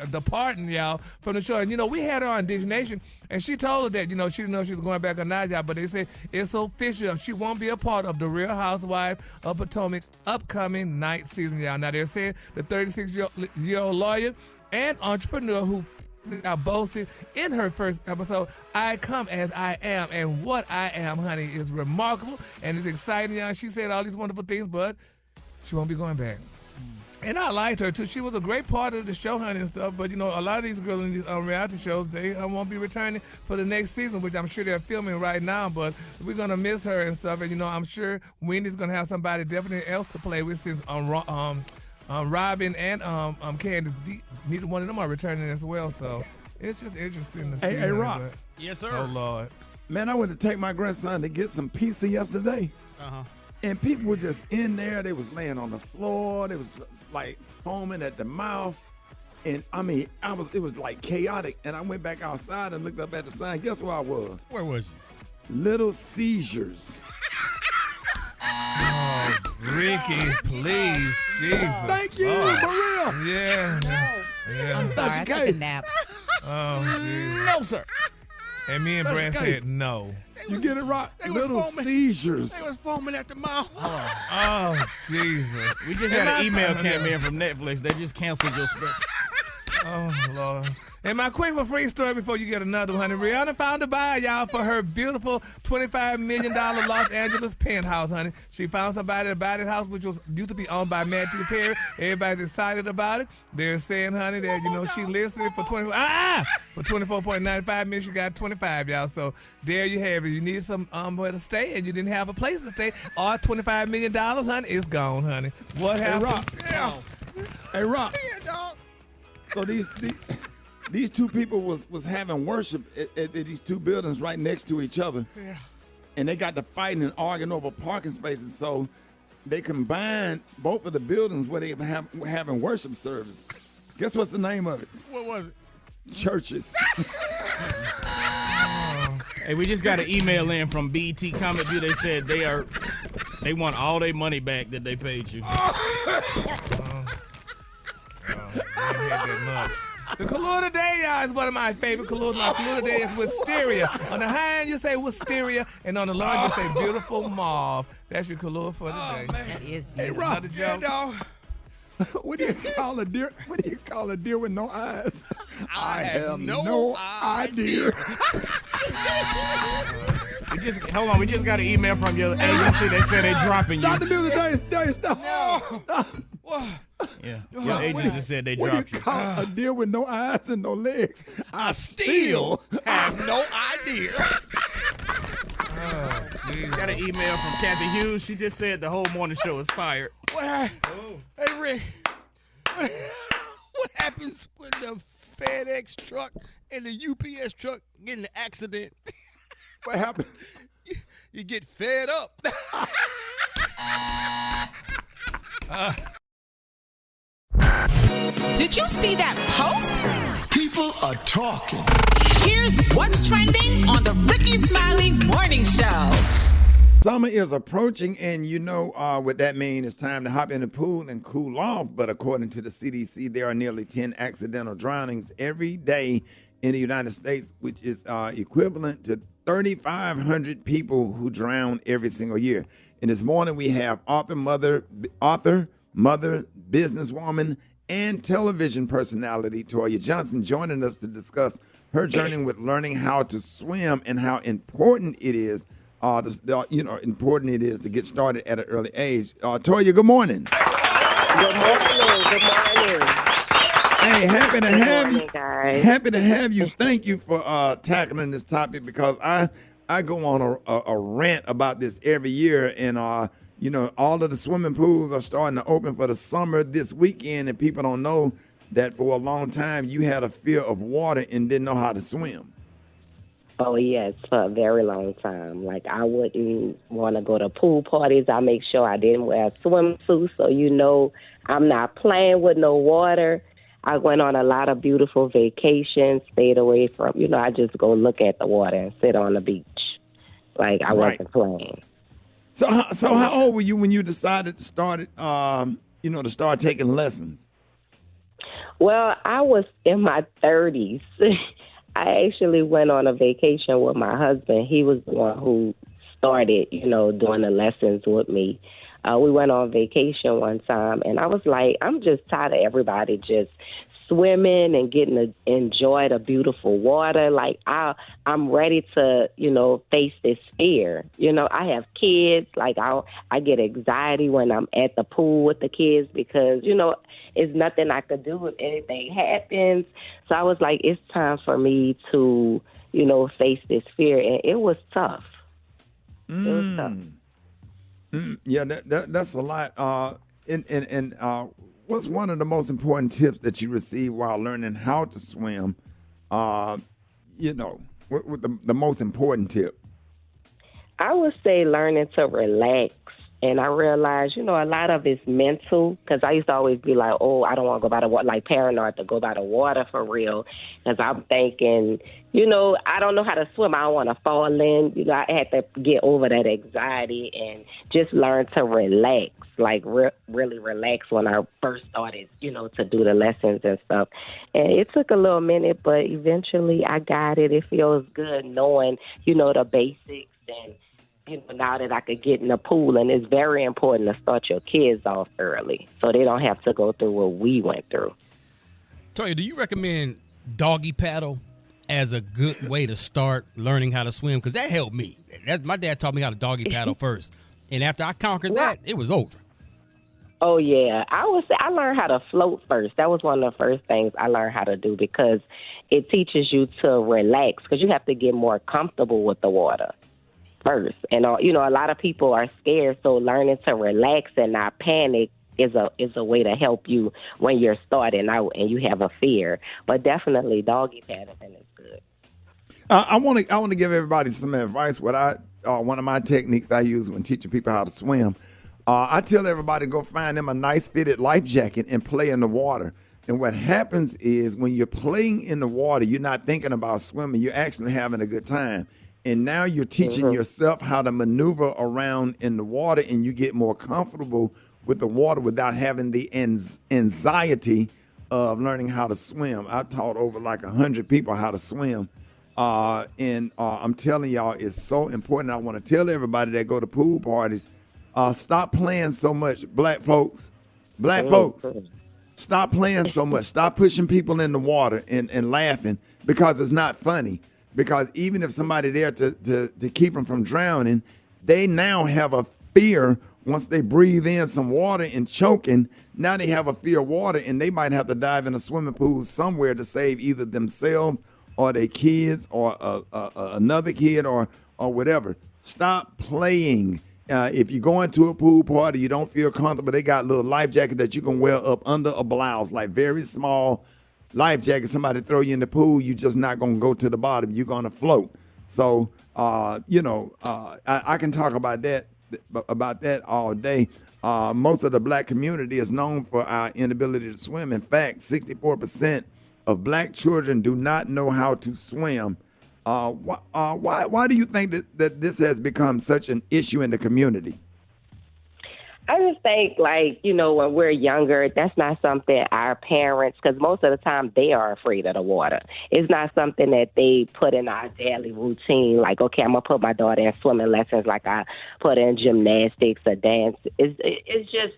departing, y'all, from the show. And, you know, we had her on Dish Nation, and she told us that, you know, she didn't know she was going back or not, y'all, but they said it's official. She won't be a part of the Real Housewives of Potomac upcoming night season, y'all. Now, they're saying the 36-year-old lawyer and entrepreneur who boasted in her first episode, I come as I am, and what I am, honey, is remarkable and it's exciting. She said all these wonderful things, but she won't be going back. And I liked her, too. She was a great part of the show, honey, and stuff. But, a lot of these girls in these reality shows, they won't be returning for the next season, which I'm sure they're filming right now. But we're going to miss her and stuff. And, I'm sure Wendy's going to have somebody definitely else to play with since Robin and Candace, neither one of them are returning as well. So it's just interesting to see. Hey, Rock. Yes, sir. Oh, Lord. Man, I went to take my grandson to get some pizza yesterday. Uh-huh. And people were just in there. They was laying on the floor. They was like foaming at the mouth. And I mean, it was like chaotic. And I went back outside and looked up at the sign. Guess where I was? Where was you? Little Seizures. Oh, Ricky, please, Jesus. Thank you, Lord. for real. Yeah. I'm sorry, I took a nap. Oh, Jesus. No, sir. And me and Brand said no. You get it right. Little Seizures. They was foaming at the mouth. Oh, Jesus. We just had an email came in from Netflix. They just canceled your special. Oh, Lord. And my quick for free story before you get another one. Honey. Rihanna found a buyer, y'all, for her beautiful $25 million Los Angeles penthouse, honey. She found somebody to buy that house, which used to be owned by Matthew Perry. Everybody's excited about it. They're saying, honey, that, she listed it for $24.95 million. She got 25, y'all. So there you have it. You need some where to stay, and you didn't have a place to stay. All $25 million, honey, it's gone, honey. What happened? Hey, Rock. Yeah, dog. So these two people was having worship at these two buildings right next to each other. Yeah. And they got to fighting and arguing over parking spaces. So they combined both of the buildings where they were having worship service. Guess what's the name of it? What was it? Churches. Hey, we just got an email in from BET Comic View. They said they want all their money back that they paid you. The color today, y'all, is one of my favorite colors. My color today is wisteria. On the high end, you say wisteria, and on the low end, you say beautiful mauve. That's your color for today. That is Hey, beautiful. Rock. Yeah, dog. What do you call a deer? What do you call a deer with no eyes? I have no idea. Hold on, we just got an email from your agency. They said they're dropping you. Stop the music, Dave. Stop. What? Yeah, your agency said they dropped What do you call a deer with no eyes and no legs? I still have no idea. Got an email from Kathy Hughes. She just said the whole morning show is fired. What happened? Hey, Rick. What happens when the FedEx truck and the UPS truck get in an accident? What happened? You get fed up. Did you see that post? People are talking. Here's what's trending on the Rickey Smiley Morning Show. Summer is approaching, and what that means. It's time to hop in the pool and cool off. But according to the CDC, there are nearly 10 accidental drownings every day in the United States, which is equivalent to 3,500 people who drown every single year. And this morning we have author, mother, businesswoman, and television personality Toya Johnson joining us to discuss her journey with learning how to swim and how important it is to get started at an early age. Toya, good morning. Good morning. Hey, happy to have you. Guys. Happy to have you. Thank you for tackling this topic because I go on a rant about this every year, and all of the swimming pools are starting to open for the summer this weekend, and people don't know that for a long time you had a fear of water and didn't know how to swim. Oh, yes, for a very long time. Like, I wouldn't want to go to pool parties. I make sure I didn't wear a swimsuit, so I'm not playing with no water. I went on a lot of beautiful vacations, stayed away from, I just go look at the water and sit on the beach. Like, I wasn't playing. So how old were you when you decided to start taking lessons? Well, I was in my 30s. I actually went on a vacation with my husband. He was the one who started, doing the lessons with me. We went on vacation one time, and I was like, I'm just tired of everybody just swimming and getting to enjoy the beautiful water. Like I'm ready to, face this fear. I have kids. Like I get anxiety when I'm at the pool with the kids because, it's nothing I could do if anything happens. So I was like, it's time for me to, face this fear. And it was tough. It was tough. Yeah, that's a lot. And what's one of the most important tips that you received while learning how to swim? What the most important tip? I would say learning to relax. And I realized, a lot of it's mental because I used to always be like, oh, I don't want to go by the water, like paranoid to go by the water for real because I'm thinking, I don't know how to swim. I don't want to fall in. I had to get over that anxiety and just learn to relax, like really relax when I first started, to do the lessons and stuff. And it took a little minute, but eventually I got it. It feels good knowing, the basics and, now that I could get in the pool, and it's very important to start your kids off early so they don't have to go through what we went through. Toya, do you recommend doggy paddle as a good way to start learning how to swim? Because that helped me. My dad taught me how to doggy paddle first, and after I conquered that, it was over. Oh, yeah. I would say I learned how to float first. That was one of the first things I learned how to do because it teaches you to relax because you have to get more comfortable with the water first. And, a lot of people are scared, so learning to relax and not panic is a way to help you when you're starting out and you have a fear. But definitely doggy paddling is good. I want to give everybody some advice. One of my techniques I use when teaching people how to swim, I tell everybody to go find them a nice fitted life jacket and play in the water. And what happens is when you're playing in the water, you're not thinking about swimming. You're actually having a good time. And now you're teaching yourself how to maneuver around in the water, and you get more comfortable with the water without having the anxiety of learning how to swim. I taught over like 100 people how to swim. And I'm telling y'all, it's so important. I want to tell everybody that go to pool parties, stop playing so much. Black folks, stop playing so much. Stop pushing people in the water and laughing because it's not funny. Because even if somebody there to keep them from drowning, they now have a fear once they breathe in some water and choking. Now they have a fear of water, and they might have to dive in a swimming pool somewhere to save either themselves or their kids or another kid or whatever. Stop playing. If you go into a pool party, you don't feel comfortable, they got little life jackets that you can wear up under a blouse, like very small life jacket. Somebody throw you in the pool, you're just not going to go to the bottom. You're going to float. So, I can talk about that all day. Most of the black community is known for our inability to swim. In fact, 64% of black children do not know how to swim. Why do you think that this has become such an issue in the community? I just think, when we're younger, that's not something our parents, because most of the time they are afraid of the water. It's not something that they put in our daily routine, like, okay, I'm going to put my daughter in swimming lessons like I put in gymnastics or dance. It's just,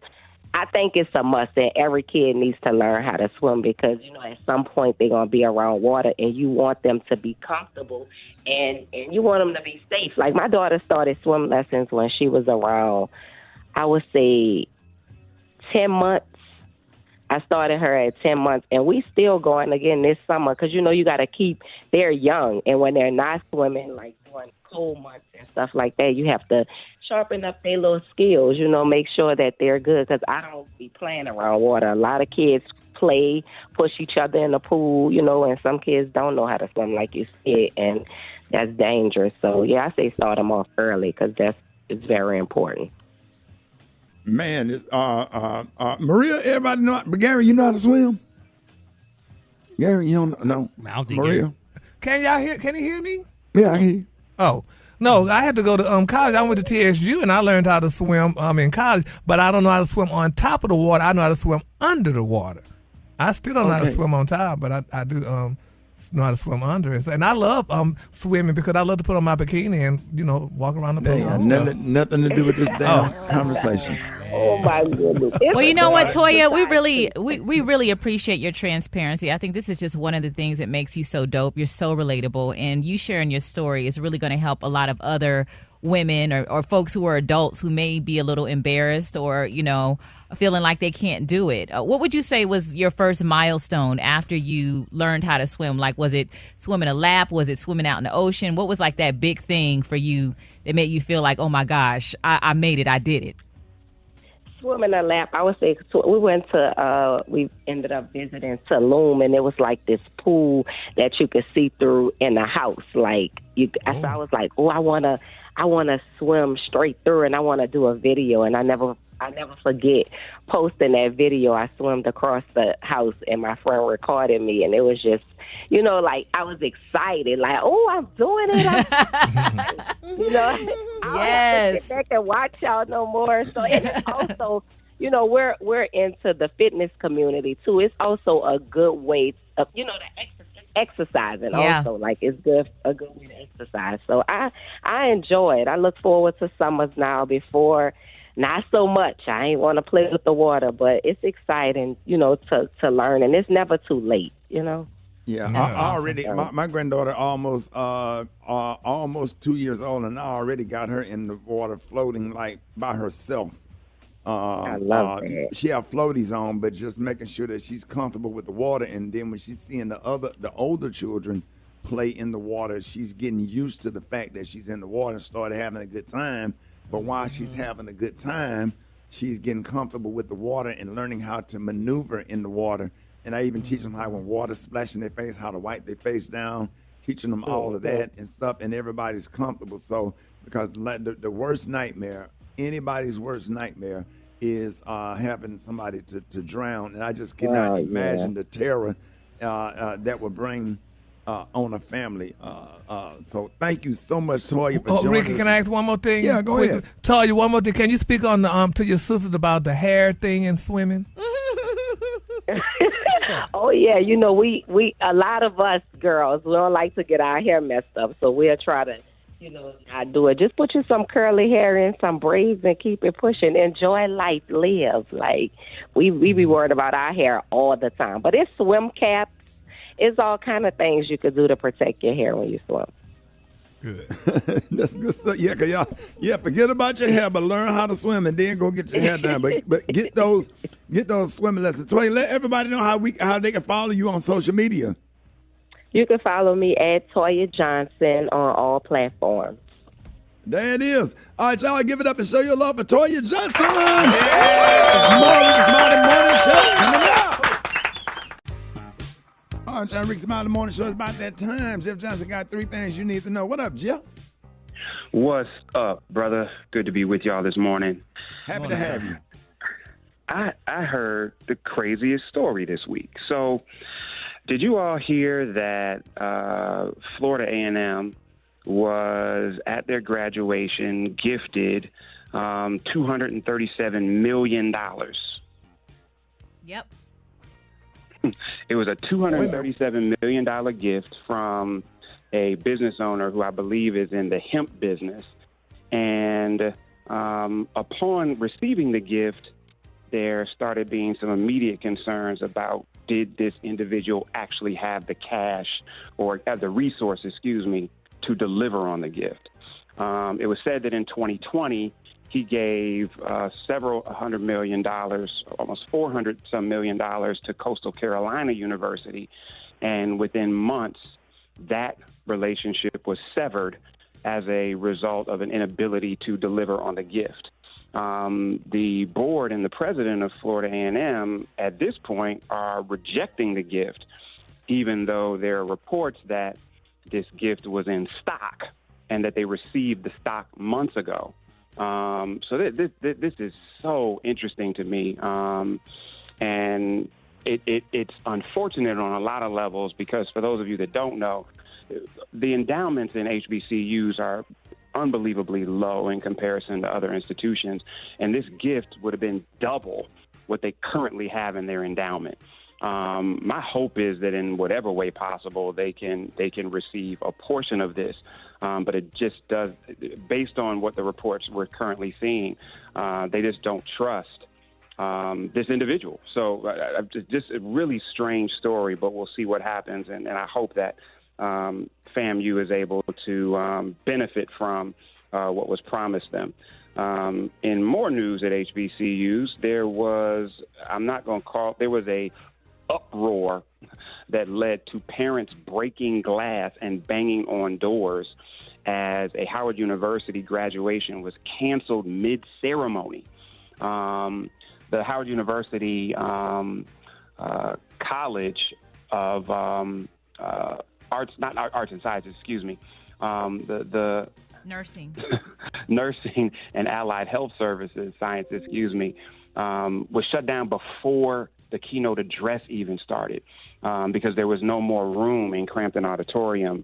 I think it's a must that every kid needs to learn how to swim because, at some point they're going to be around water and you want them to be comfortable and you want them to be safe. Like my daughter started swim lessons when she was around, I would say 10 months. I started her at 10 months, and we still going again this summer because, you got to keep, they're young, and when they're not swimming, like during cold months and stuff like that, you have to sharpen up their little skills, make sure that they're good because I don't be playing around water. A lot of kids play, push each other in the pool, and some kids don't know how to swim like you said, and that's dangerous. So, yeah, I say start them off early because it's very important. Man, it's Maria, everybody know, but Gary, you know how to swim? Gary, you don't know? I don't think Maria. Can y'all hear? Can you hear me? Yeah, I can hear you. Oh. No, I had to go to college. I went to TSU and I learned how to swim in college, but I don't know how to swim on top of the water. I know how to swim under the water. I still don't know how to swim on top, but I do know how to swim under it. And I love swimming because I love to put on my bikini and walk around the pool. Nothing to do with this damn conversation. Oh my goodness. Well, you know what, Toya, we really appreciate your transparency. I think this is just one of the things that makes you so dope. You're so relatable, and you sharing your story is really going to help a lot of other women or folks who are adults who may be a little embarrassed or, feeling like they can't do it. What would you say was your first milestone after you learned how to swim? Like, was it swimming a lap? Was it swimming out in the ocean? What was like that big thing for you that made you feel like, oh my gosh, I made it, I did it? Swimming a lap, I would say. We ended up visiting Tulum, and it was like this pool that you could see through in the house. Like so I was like, oh, I wanna swim straight through, and I want to do a video. And I never forget posting that video. I swam across the house, and my friend recorded me, and it was just, like I was excited, like, oh, I'm doing it. I don't have to get back and watch y'all no more. So it's also, we're into the fitness community too. It's also a good way of, the exercising also, like it's a good way to exercise. So I enjoy it. I look forward to summers now. Before, not so much. I ain't want to play with the water, but it's exciting, to learn, and it's never too late, Yeah, I already. My granddaughter almost 2 years old, and I already got her in the water floating like by herself. I love that. She have floaties on, but just making sure that she's comfortable with the water. And then when she's seeing the older children play in the water, she's getting used to the fact that she's in the water and started having a good time. But while she's having a good time, she's getting comfortable with the water and learning how to maneuver in the water. And I even teach them how, when water splashing their face, how to wipe their face down, teaching them all of that and stuff, and everybody's comfortable. So, because the worst nightmare, anybody's worst nightmare, is having somebody to drown. And I just cannot imagine the terror that would bring on a family. So thank you so much, Toya, for joining Ricky, us. can I ask one more thing? Yeah, go ahead. Toya, one more thing. Can you speak on to your sisters about the hair thing and swimming? Oh yeah, we a lot of us girls, we don't like to get our hair messed up, so we'll try to, not do it. Just put you some curly hair in, some braids, and keep it pushing. Enjoy life, live. Like we be worried about our hair all the time, but it's swim caps. It's all kind of things you could do to protect your hair when you swim. Good. That's good stuff. Yeah, cause y'all, forget about your hair, but learn how to swim and then go get your hair done. But get those swimming lessons. Toya, let everybody know how they can follow you on social media. You can follow me at Toya Johnson on all platforms. There it is. All right, y'all, give it up and show your love for Toya Johnson. Morning Show coming up. All right, Rickey Smiley Morning Show. It's about that time. Jeff Johnson got 3 things you need to know. What up, Jeff? What's up, brother? Good to be with y'all this morning. Happy to have you. I heard the craziest story this week. So, did you all hear that Florida A&M was at their graduation gifted $237 million? Yep. It was a $237 million gift from a business owner who I believe is in the hemp business. And upon receiving the gift, there started being some immediate concerns about, did this individual actually have the cash or have the resources, to deliver on the gift. It was said that in 2020, he gave several $100 million, almost $400 million to Coastal Carolina University. And within months, that relationship was severed as a result of an inability to deliver on the gift. The board and the president of Florida A&M at this point are rejecting the gift, even though there are reports that this gift was in stock and that they received the stock months ago. So this is so interesting to me, and it's unfortunate on a lot of levels, because for those of you that don't know, the endowments in HBCUs are unbelievably low in comparison to other institutions, and this gift would have been double what they currently have in their endowment. My hope is that in whatever way possible, they can receive a portion of this. But it just does, based on what the reports we're currently seeing, they just don't trust this individual. So just a really strange story, but we'll see what happens. And I hope that FAMU is able to benefit from what was promised them. In more news at HBCUs, there was a uproar that led to parents breaking glass and banging on doors as a Howard University graduation was canceled mid-ceremony. The Howard University College of Arts, not Arts and Sciences, excuse me, the Nursing. Nursing and Allied Health Services, Sciences, excuse me, was shut down before the keynote address even started because there was no more room in Crampton Auditorium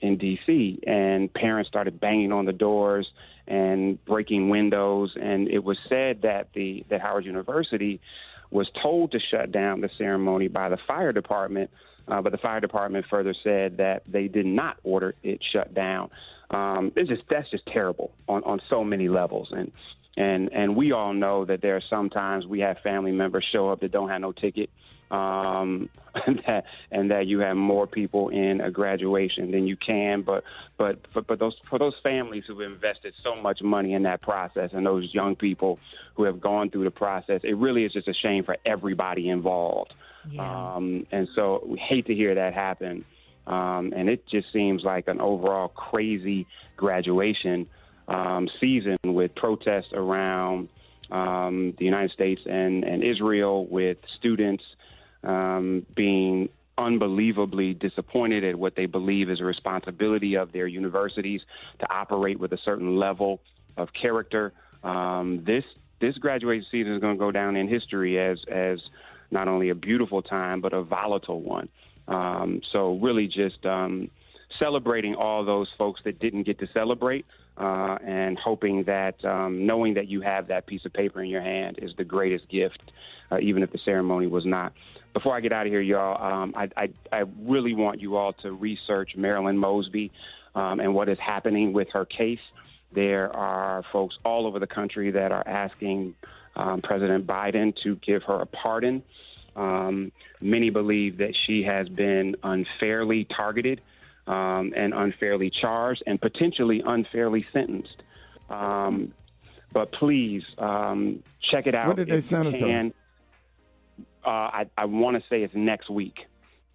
in D.C., and parents started banging on the doors and breaking windows, and it was said that that Howard University was told to shut down the ceremony by the fire department, but the fire department further said that they did not order it shut down. That's just terrible on so many levels, and we all know that there are sometimes we have family members show up that don't have no ticket, and that you have more people in a graduation than you can. But for those families who have invested so much money in that process, and those young people who have gone through the process, it really is just a shame for everybody involved. Yeah. And so we hate to hear that happen. And it just seems like an overall crazy graduation season with protests around the United States and Israel, with students being unbelievably disappointed at what they believe is a responsibility of their universities to operate with a certain level of character. This graduation season is going to go down in history as not only a beautiful time, but a volatile one. So really just celebrating all those folks that didn't get to celebrate and hoping that knowing that you have that piece of paper in your hand is the greatest gift, even if the ceremony was not. Before I get out of here, y'all, I really want you all to research Marilyn Mosby and what is happening with her case. There are folks all over the country that are asking President Biden to give her a pardon. Many believe that she has been unfairly targeted and unfairly charged and potentially unfairly sentenced. But please check it out. What did they sentence her? I want to say it's next week.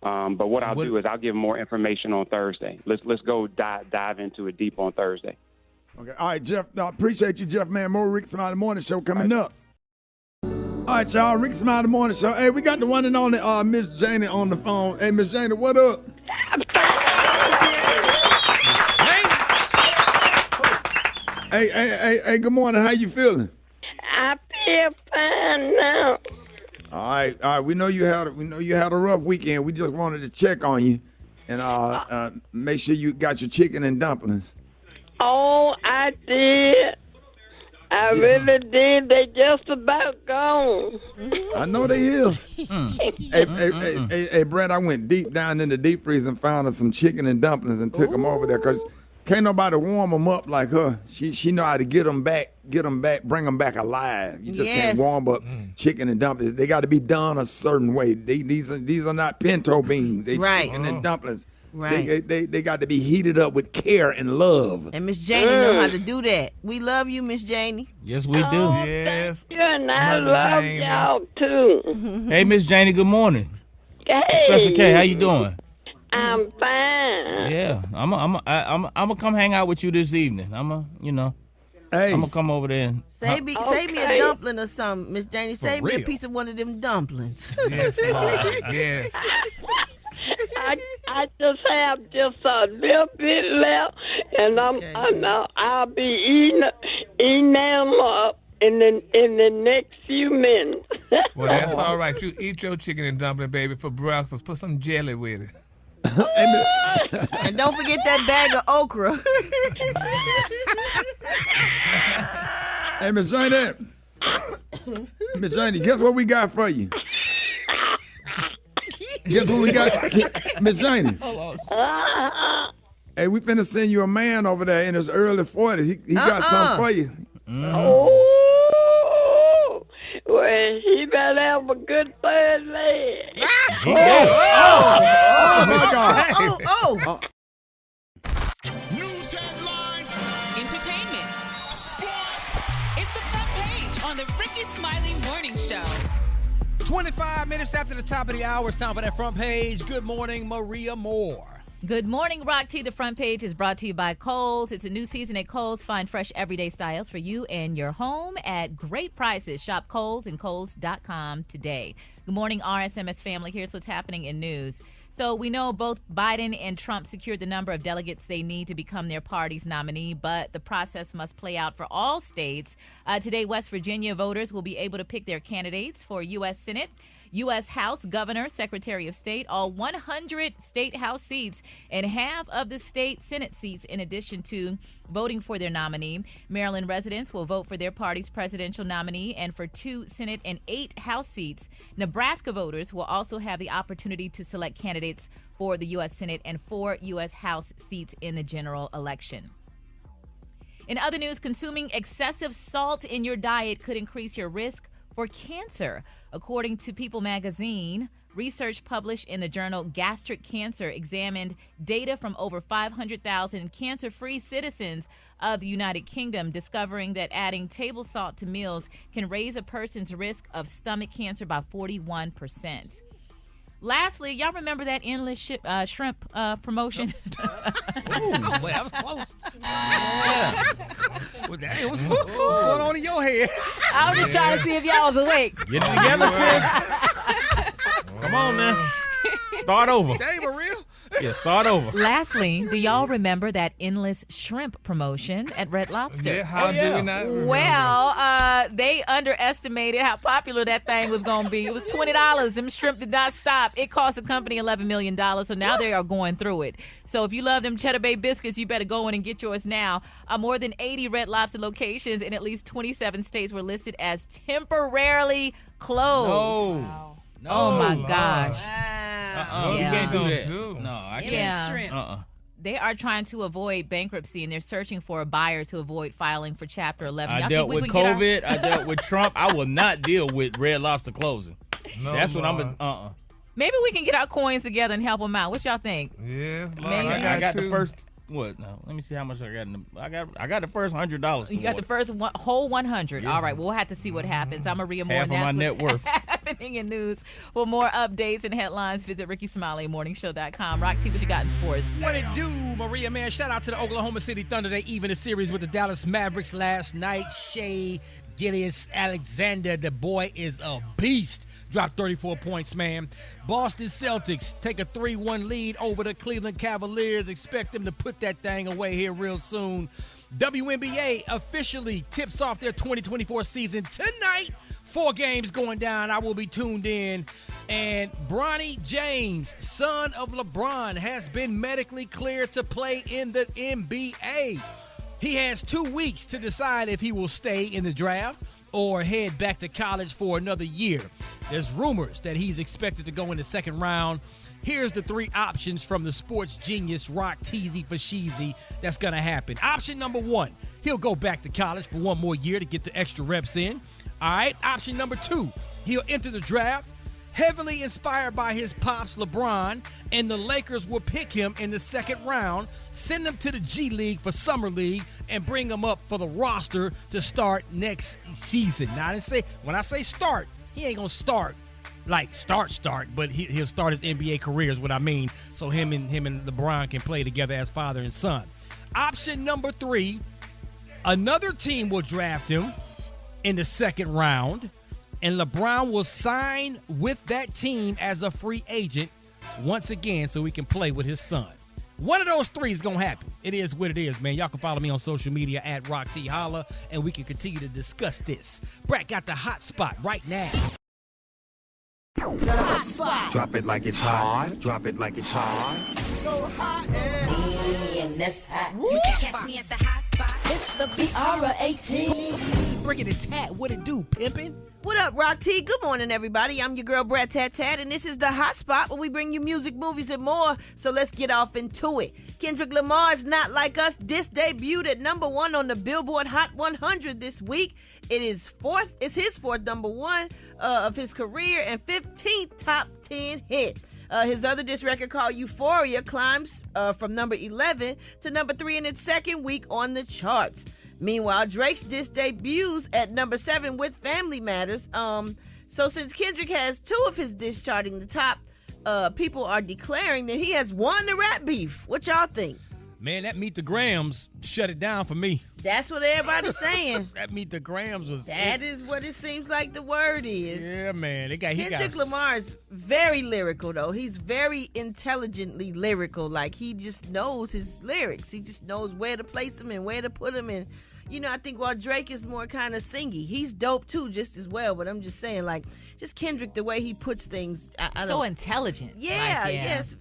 But what I'll do is I'll give more information on Thursday. Let's go dive into it deep on Thursday. Okay. All right, Jeff. I appreciate you, Jeff, man. More Rickey Smiley Morning Show coming up. All right, y'all. Rickey Smiley Morning Show. Hey, we got the one and only Miss Janie on the phone. Hey, Miss Janie, what up? Hey, good morning. How you feeling? I feel fine now. All right. We know you had a rough weekend. We just wanted to check on you and make sure you got your chicken and dumplings. Oh, I did. I really did. They just about gone. I know they is. Hey, Brett, I went deep down in the deep freeze and found us some chicken and dumplings and took them over there because can't nobody warm them up like her. She know how to get them back, bring them back alive. You just can't warm up chicken and dumplings. They got to be done a certain way. These are not pinto beans. They chicken and dumplings. Right. They got to be heated up with care and love. And Miss Janie know how to do that. We love you, Miss Janie. Yes, we do. Yes. And I love y'all too. Hey, Miss Janie, good morning. Hey. Special K, how you doing? I'm fine. Yeah, I'm gonna come hang out with you this evening. I'm gonna come over there and save me a dumpling or something, Miss Janie. Save me a piece of one of them dumplings. Yes, Lord. Yes. I just have a little bit left, and I'll be eating them up in the next few minutes. Well, that's all right. You eat your chicken and dumpling, baby, for breakfast. Put some jelly with it. And don't forget that bag of okra. Hey, Miss Janie. Miss Janie, guess what we got for you? Guess what we got? Miss Janie. Hey, we finna send you a man over there in his early 40s. He got something for you. Oh, well, he better have a good third leg. My God. News headlines. Entertainment. Sports. It's the front page on the Rickey Smiley Morning Show. 25 minutes after the top of the hour, it's time for that front page. Good morning, Maria Moore. Good morning, Rock T. The front page is brought to you by Kohl's. It's a new season at Kohl's. Find fresh everyday styles for you and your home at great prices. Shop Kohl's and Kohl's.com today. Good morning, RSMS family. Here's what's happening in news. So we know both Biden and Trump secured the number of delegates they need to become their party's nominee, but the process must play out for all states. Today, West Virginia voters will be able to pick their candidates for U.S. Senate, U.S. House, Governor, Secretary of State, all 100 state House seats, and half of the state Senate seats in addition to voting for their nominee. Maryland residents will vote for their party's presidential nominee and for 2 Senate and 8 House seats. Nebraska voters will also have the opportunity to select candidates for the U.S. Senate and 4 U.S. House seats in the general election. In other news, consuming excessive salt in your diet could increase your risk for cancer. According to People magazine, research published in the journal Gastric Cancer examined data from over 500,000 cancer-free citizens of the United Kingdom, discovering that adding table salt to meals can raise a person's risk of stomach cancer by 41%. Lastly, y'all remember that endless shrimp promotion? Oh, boy, that was close. Well, dang, what's going on in your head? I was just trying to see if y'all was awake. Get it together, sis. Come on now. Start over. That ain't for real. Yeah, start over. Lastly, do y'all remember that endless shrimp promotion at Red Lobster? Yeah, how do we not remember? Well, they underestimated how popular that thing was going to be. It was $20. Them shrimp did not stop. It cost the company $11 million, so now they are going through it. So if you love them Cheddar Bay biscuits, you better go in and get yours now. More than 80 Red Lobster locations in at least 27 states were listed as temporarily closed. No. Wow. No. Oh, my gosh. We can't do that. No, I can't. Yeah. They are trying to avoid bankruptcy, and they're searching for a buyer to avoid filing for Chapter 11. I dealt with COVID. I dealt with Trump. I will not deal with Red Lobster closing. No, that's what I'm Maybe we can get our coins together and help them out. What y'all think? Yes, Maybe. I got the first. What? No, let me see how much I got. I got the first $100. You got the first whole 100. Yeah. All right, we'll have to see what happens. I'm Maria Moore. Half of my net worth. Happening in news. For more updates and headlines, visit RickeySmileyMorningShow.com. Roxy, what you got in sports? What it do, Maria, man? Shout out to the Oklahoma City Thunder. They even a series with the Dallas Mavericks last night. Shea Gilgeous-Alexander, the boy is a beast. Dropped 34 points, man. Boston Celtics take a 3-1 lead over the Cleveland Cavaliers. Expect them to put that thing away here real soon. WNBA officially tips off their 2024 season tonight. 4 games going down. I will be tuned in. And Bronny James, son of LeBron, has been medically cleared to play in the NBA. He has 2 weeks to decide if he will stay in the draft or head back to college for another year. There's rumors that he's expected to go in the second round. Here's the 3 options from the sports genius Rock Teasy for Sheezy that's going to happen. Option number 1, he'll go back to college for 1 more year to get the extra reps in. All right, option number 2, he'll enter the draft, heavily inspired by his pops LeBron, and the Lakers will pick him in the second round, send him to the G League for Summer League, and bring him up for the roster to start next season. Now, when I say start, he ain't going to start like start, but he'll start his NBA career is what I mean, so him and LeBron can play together as father and son. Option number 3, another team will draft him in the second round, and LeBron will sign with that team as a free agent once again so he can play with his son. One of those 3 is going to happen. It is what it is, man. Y'all can follow me on social media at Rock T Holla, and we can continue to discuss this. Brett got the hot spot right now. The hot spot. Drop it like it's hot. Drop it like it's hot. So hot and that's hot. You can catch me at the hot spot. It's the BR18. Bringing it tat. What it do, pimpin'? What up, Rock T? Good morning, everybody. I'm your girl, Brad Tat Tat, and this is the Hot Spot where we bring you music, movies, and more. So let's get off into it. Kendrick Lamar's Not Like Us disc debuted at #1 on the Billboard Hot 100 this week. It's his fourth #1 of his career and 15th top 10 hit. His other disc record called Euphoria climbs from number 11 to number 3 in its second week on the charts. Meanwhile, Drake's disc debuts at number 7 with Family Matters. So since Kendrick has 2 of his discs charting the top, people are declaring that he has won the rap beef. What y'all think? Man, that Meet the Grams shut it down for me. That's what everybody's saying. That Meet the Grams was... That is what it seems like the word is. Yeah, man. Kendrick Lamar is very lyrical, though. He's very intelligently lyrical. Like, he just knows his lyrics. He just knows where to place them and where to put them. And, you know, I think while Drake is more kind of singy, he's dope, too, just as well. But I'm just saying, like, just Kendrick, the way he puts things. So intelligent. Yeah, yes.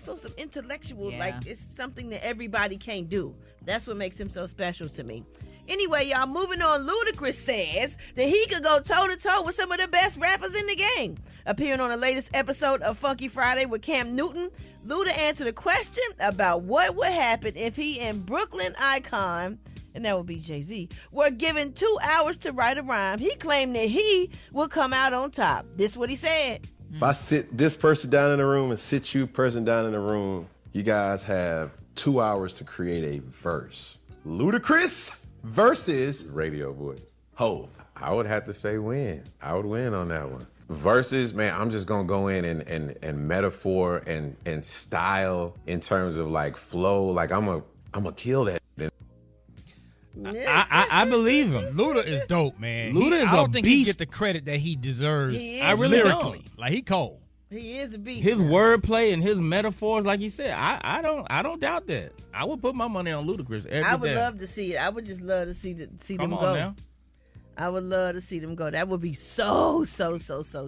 So some intellectual, like, it's something that everybody can't do. That's what makes him so special to me. Anyway, y'all, moving on, Ludacris says that he could go toe-to-toe with some of the best rappers in the game. Appearing on the latest episode of Funky Friday with Cam Newton, Luda answered a question about what would happen if he and Brooklyn icon, and that would be Jay-Z, were given 2 hours to write a rhyme. He claimed that he would come out on top. This is what he said. If I sit this person down in the room and sit you person down in the room, you guys have 2 hours to create a verse. Ludacris versus Radio Voice. Hove. I would have to say win. I would win on that one. Versus, man, I'm just gonna go in and metaphor and style in terms of like flow. Like I'm a kill that. I believe him. Luda is dope, man. I don't think he get the credit that he deserves. I really don't. Like, he cold. He is a beast. His wordplay and his metaphors, like you said, I don't doubt that. I would put my money on Ludacris every day. I would love to see it. I would just love to see them go. Now. I would love to see them go. That would be so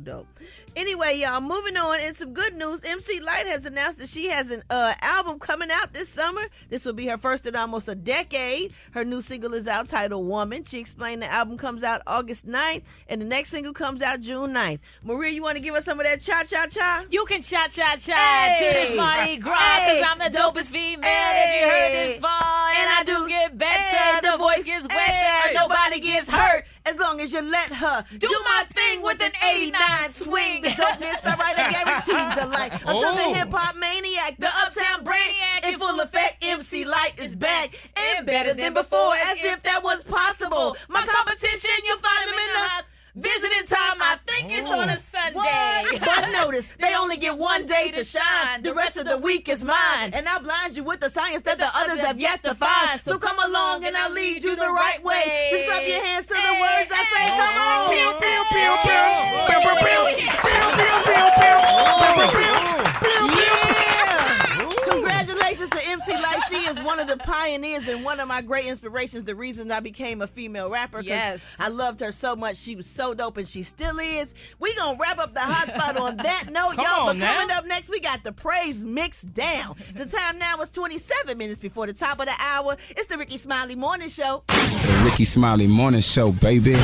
dope. Anyway, y'all, moving on. In some good news, MC Lyte has announced that she has an album coming out this summer. This will be her first in almost a decade. Her new single is out titled Woman. She explained the album comes out August 9th, and the next single comes out June 9th. Maria, you want to give us some of that cha-cha-cha? You can cha-cha-cha to this Mardi Gras, because I'm the dopest female that you heard this far. And I do get better, the voice gets wetter, nobody gets hurt. As long as you let her do my thing with an 89 swing. The dopeness, all right, I guarantee delight. Until the hip-hop maniac, the uptown brainiac, in full effect, MC Lyte is back. And better than before, as if that was possible. My competition, you'll find them in the visiting time, I think it's on a Sunday. What? But notice, they only get one day to shine. The rest of the week is mine. And I'll blind you with the science that the others have yet to find. So come along and I'll lead you the right way. Just clap your hands to the words I say. Come on. Congratulations to MC Lyte. She is one of the pioneers and one of my great inspirations. The reason I became a female rapper. Yes. I loved her so much. She was so dope, and she still is. We gonna wrap up the hot spot on that note, y'all. But coming up next, we got the praise mixed down. The time now is 27 minutes before the top of the hour. It's the Rickey Smiley Morning Show. The Rickey Smiley Morning Show, baby.